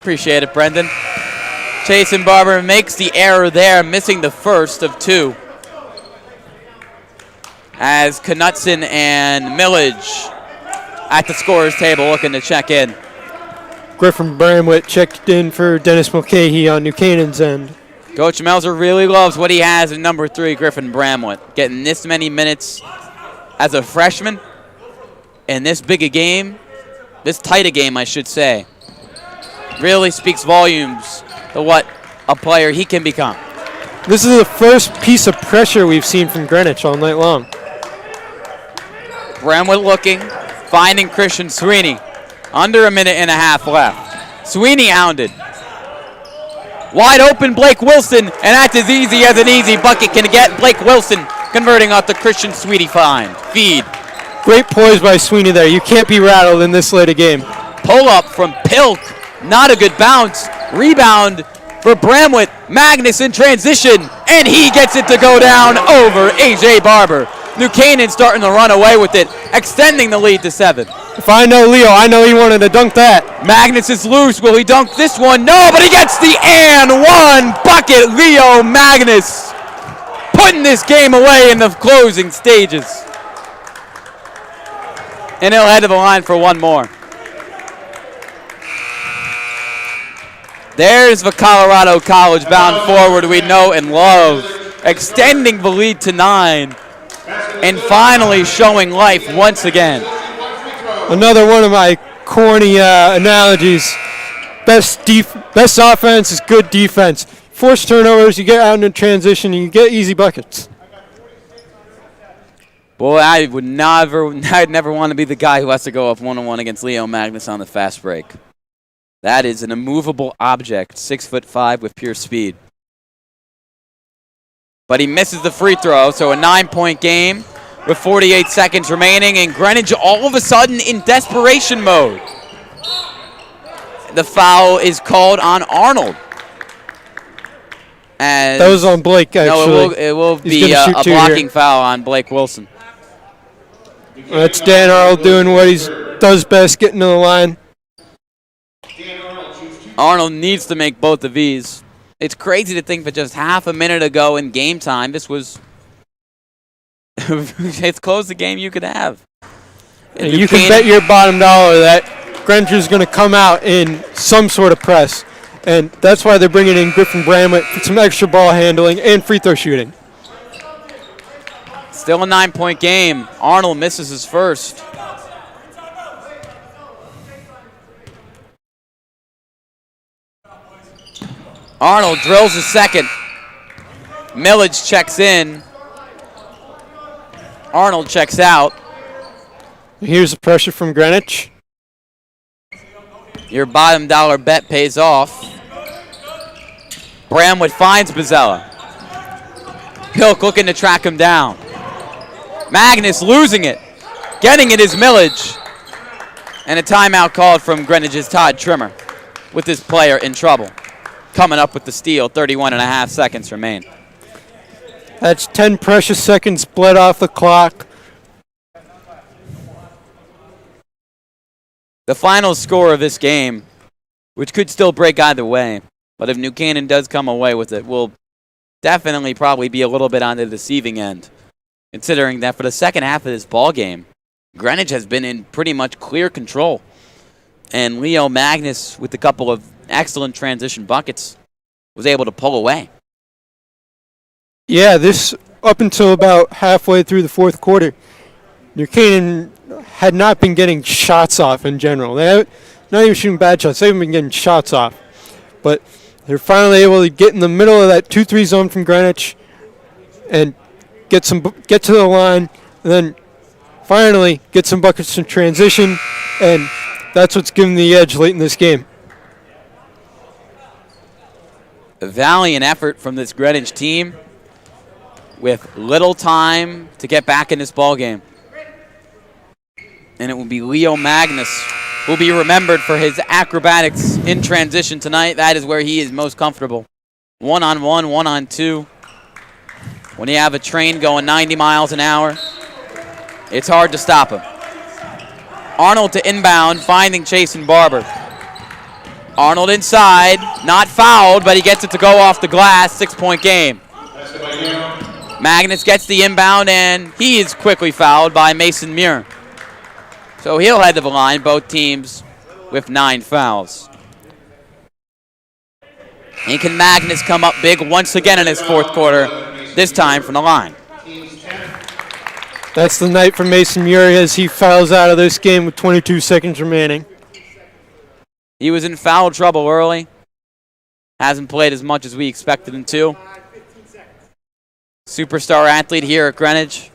Appreciate it, Brendan. Chasen Barber makes the error there, missing the first of 2. As Knutson and Millage at the scorer's table looking to check in. Griffin Bramwitt checked in for Dennis Mulcahy on New Canaan's end. Coach Melzer really loves what he has in number 3, Griffin Bramwitt. Getting this many minutes as a freshman in this big a game, this tight a game, I should say, really speaks volumes to what a player he can become. This is the first piece of pressure we've seen from Greenwich all night long. Bramwitt looking, finding Christian Sweeney. Under a minute and a half left. Sweeney hounded. Wide open Blake Wilson, and that's as easy as an easy bucket can get. Blake Wilson converting off the Christian Sweeney feed. Great poise by Sweeney there. You can't be rattled in this late a game. Pull up from Pilk. Not a good bounce. Rebound for Bramwitt. Magnus in transition, and he gets it to go down over A.J. Barber. New Canaan starting to run away with it, extending the lead to 7. If I know Leo, I know he wanted to dunk that. Magnus is loose. Will he dunk this one? No, but he gets the and 1 bucket. Leo Magnus putting this game away in the closing stages. And he'll head to the line for one more. There's the Colorado College bound forward we know and love, extending the lead to 9 and finally showing life once again. Another one of my corny analogies. Best offense is good defense. Force turnovers, you get out into transition, and you get easy buckets. Boy, I'd never want to be the guy who has to go up 1-on-1 against Leo Magnus on the fast break. That is an immovable object, 6'5" with pure speed. But he misses the free throw, so a 9-point game with 48 seconds remaining, and Greenwich all of a sudden in desperation mode. The foul is called on Arnold. That was on Blake, actually. No, it will be a blocking foul on Blake Wilson. That's Dan Arnold doing what he does best, getting to the line. Arnold needs to make both of these. It's crazy to think that just half a minute ago in game time, this was it's close the game you could have. And you can bet your bottom dollar that Greenwich is going to come out in some sort of press. And that's why they're bringing in Griffin Bramwitt for some extra ball handling and free throw shooting. Still a 9-point game. Arnold misses his first. Arnold drills his second. Millage checks in. Arnold checks out. Here's the pressure from Greenwich. Your bottom dollar bet pays off. Bramwood finds Bozzella. Pilk looking to track him down. Magnus losing it. Getting it is Millage. And a timeout called from Greenwich's Todd Trimmer with his player in trouble. Coming up with the steal, 31.5 seconds remain. That's 10 precious seconds bled off the clock. The final score of this game, which could still break either way, but if New Canaan does come away with it, will definitely probably be a little bit on the deceiving end, considering that for the second half of this ball game, Greenwich has been in pretty much clear control. And Leo Magnus, with a couple of excellent transition buckets, was able to pull away. Yeah, this up until about halfway through the fourth quarter, New Canaan had not been getting shots off in general. They're not even shooting bad shots. They haven't been getting shots off. But they're finally able to get in the middle of that 2-3 zone from Greenwich and get to the line, and then finally get some buckets in transition, and that's what's given the edge late in this game. A valiant effort from this Greenwich team with little time to get back in this ball game. And it will be Leo Magnus who will be remembered for his acrobatics in transition tonight. That is where he is most comfortable. 1-on-1, 1-on-2. When you have a train going 90 miles an hour, it's hard to stop him. Arnold to inbound, finding Chasen Barber. Arnold inside, not fouled, but he gets it to go off the glass. 6-point game. Magnus gets the inbound, and he is quickly fouled by Mason Muir. So he'll head to the line, both teams with 9 fouls. And can Magnus come up big once again in his fourth quarter, this time from the line? That's the night for Mason Muir as he fouls out of this game with 22 seconds remaining. He was in foul trouble early. Hasn't played as much as we expected him to. Superstar athlete here at Greenwich,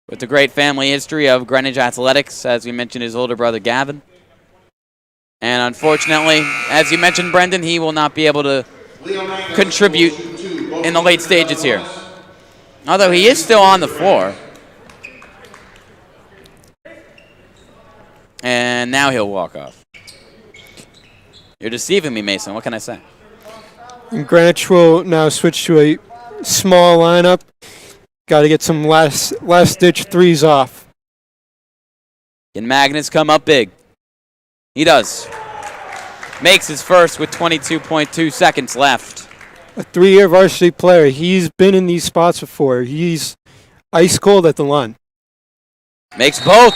with a great family history of Greenwich athletics, as we mentioned, his older brother Gavin. And unfortunately, as you mentioned, Brendan, he will not be able to contribute in the late stages here. Although he is still on the floor. And now he'll walk off. You're deceiving me, Mason. What can I say? And Greenwich will now switch to a small lineup. Got to get some last-ditch threes off. Can Magnus come up big? He does. Makes his first with 22.2 seconds left. A 3-year varsity player. He's been in these spots before. He's ice cold at the line. Makes both.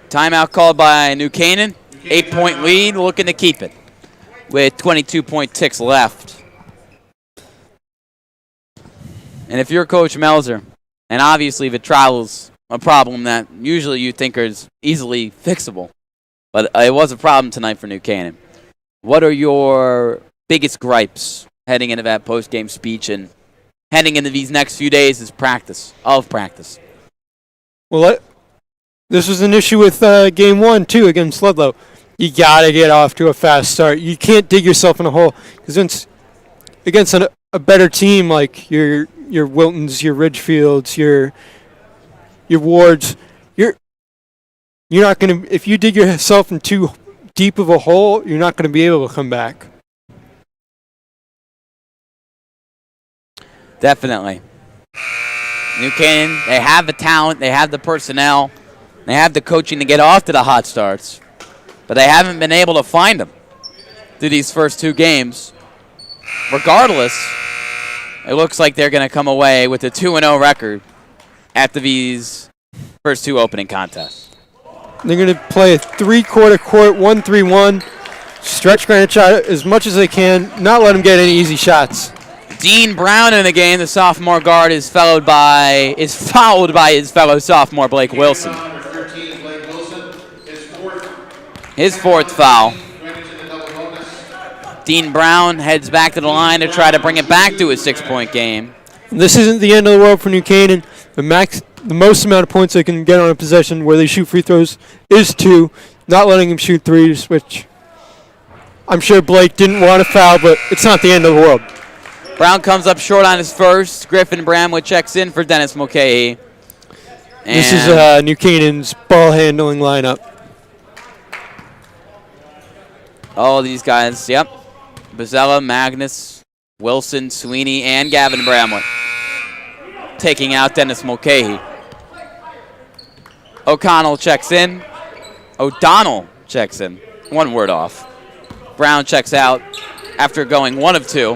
Timeout called by New Canaan. 8-point lead, looking to keep it with 22.6 left. And if you're Coach Melzer, and obviously the travel's a problem that usually you think is easily fixable, but it was a problem tonight for New Canaan. What are your biggest gripes heading into that post-game speech and heading into these next few days of practice? Well, this was an issue with Game 1, too, against Ludlow. You got to get off to a fast start. You can't dig yourself in a hole, because against a better team like your Wiltons, your Ridgefields, your Wards, you're not going to, if you dig yourself in too deep of a hole, you're not going to be able to come back. Definitely. New Canaan, they have the talent, they have the personnel, they have the coaching to get off to the hot starts, but they haven't been able to find them through these first 2 games. Regardless, it looks like they're going to come away with a 2-0 record after these first 2 opening contests. They're going to play a 3-quarter court, 1-3-1, stretch Greenwich out as much as they can, not let them get any easy shots. Dean Brown in the game, the sophomore guard, is fouled by his fellow sophomore Blake Wilson. His 4th foul. Dean Brown heads back to the line to try to bring it back to a 6-point game. This isn't the end of the world for New Canaan. The most amount of points they can get on a possession where they shoot free throws is 2, not letting them shoot threes, which I'm sure Blake didn't want to foul, but it's not the end of the world. Brown comes up short on his first. Griffin Bramwood checks in for Dennis Mulcahy. This is New Canaan's ball handling lineup. All these guys, yep. Bozzella, Magnus, Wilson, Sweeney, and Gavin Bramwood taking out Dennis Mulcahy. O'Donnell checks in. one word off. Brown checks out after going 1 of 2.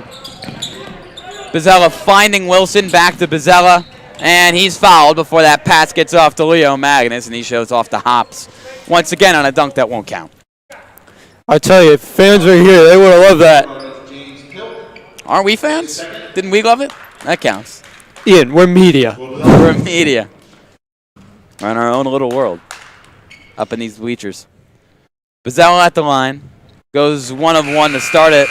Bizzella finding Wilson, back to Bizzella, and he's fouled before that pass gets off to Leo Magnus, and he shows off the hops once again on a dunk that won't count. I tell you, if fans were here, they would have loved that. Aren't we fans? Didn't we love it? That counts. Ian, we're media. We're media. We're in our own little world up in these bleachers. Bizzella at the line. Goes 1 of 1 to start it.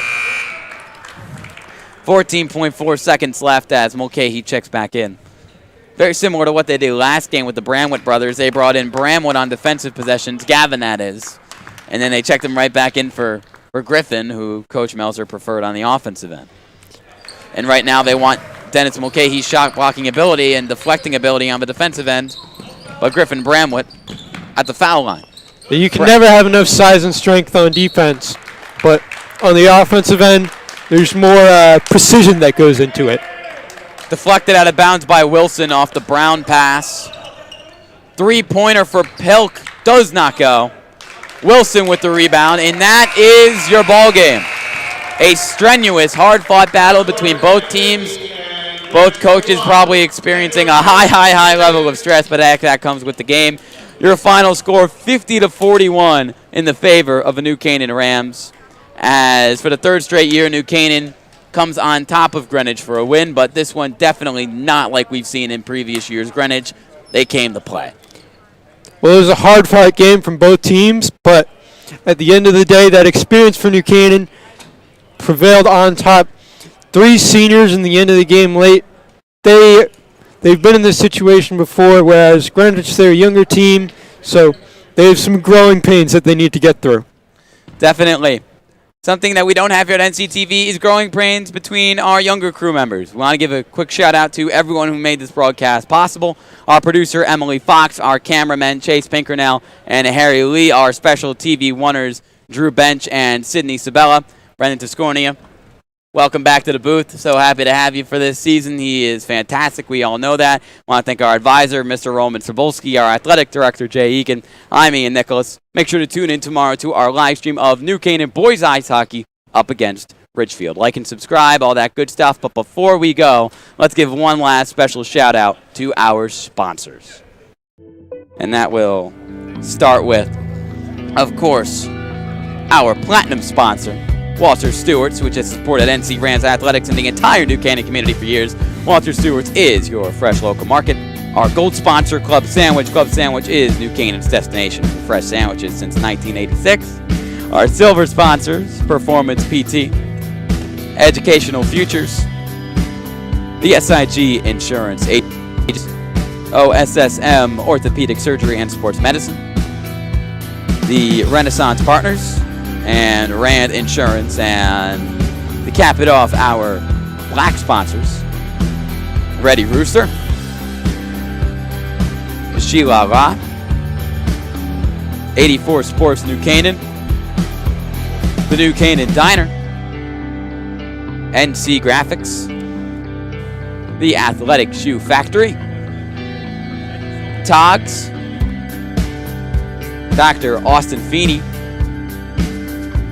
14.4 seconds left as Mulcahy checks back in. Very similar to what they did last game with the Bramwitt brothers. They brought in Bramwitt on defensive possessions, Gavin that is. And then they checked him right back in for Griffin, who Coach Melzer preferred on the offensive end. And right now they want Dennis Mulcahy's shot blocking ability and deflecting ability on the defensive end. But Griffin Bramwitt at the foul line. You can never have enough size and strength on defense, but on the offensive end, there's more precision that goes into it. Deflected out of bounds by Wilson off the Brown pass. 3-pointer for Pilk does not go. Wilson with the rebound, and that is your ball game. A strenuous, hard-fought battle between both teams. Both coaches probably experiencing a high level of stress, but that comes with the game. Your final score, 50-41 in the favor of the New Canaan Rams. As for the 3rd straight year, New Canaan comes on top of Greenwich for a win, but this one definitely not like we've seen in previous years. Greenwich, they came to play. Well, it was a hard-fought game from both teams, but at the end of the day, that experience for New Canaan prevailed on top. 3 seniors in the end of the game late. They've been in this situation before, whereas Greenwich, they're a younger team, so they have some growing pains that they need to get through. Definitely. Something that we don't have here at NCTV is growing pains between our younger crew members. We want to give a quick shout out to everyone who made this broadcast possible. Our producer, Emily Fox, our cameramen, Chase Pinkernell, and Harry Lee, our special TV oneers, Drew Bench and Sydney Sabella. Brendan Tiscornia, welcome back to the booth. So happy to have you for this season. He is fantastic. We all know that. I want to thank our advisor, Mr. Roman Cebulski, our athletic director, Jay Egan. I'm Ian Nicholas. Make sure to tune in tomorrow to our live stream of New Canaan Boys Ice Hockey up against Ridgefield. Like and subscribe, all that good stuff. But before we go, let's give one last special shout out to our sponsors. And that will start with, of course, our platinum sponsor, Walter Stewart's, which has supported NC Rams athletics in the entire New Canaan community for years. Walter Stewart's is your fresh local market. Our gold sponsor, Club Sandwich. Club Sandwich is New Canaan's destination for fresh sandwiches since 1986. Our silver sponsors, Performance PT, Educational Futures, the SIG Insurance Agency, OSSM Orthopedic Surgery and Sports Medicine, the Renaissance Partners, and Rand Insurance, and to cap it off, our black sponsors, Ready Rooster, Sheila La, 84 Sports New Canaan, the New Canaan Diner, NC Graphics, the Athletic Shoe Factory, Togs, Dr. Austin Feeney,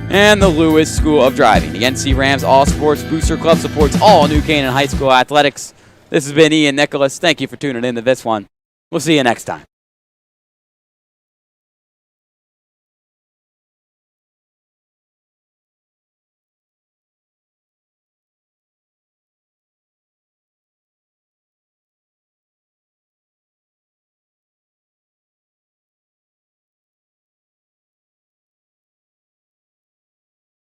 and the Lewis School of Driving. The NC Rams All Sports Booster Club supports all New Canaan High School athletics. This has been Ian Nicholas. Thank you for tuning in to this one. We'll see you next time.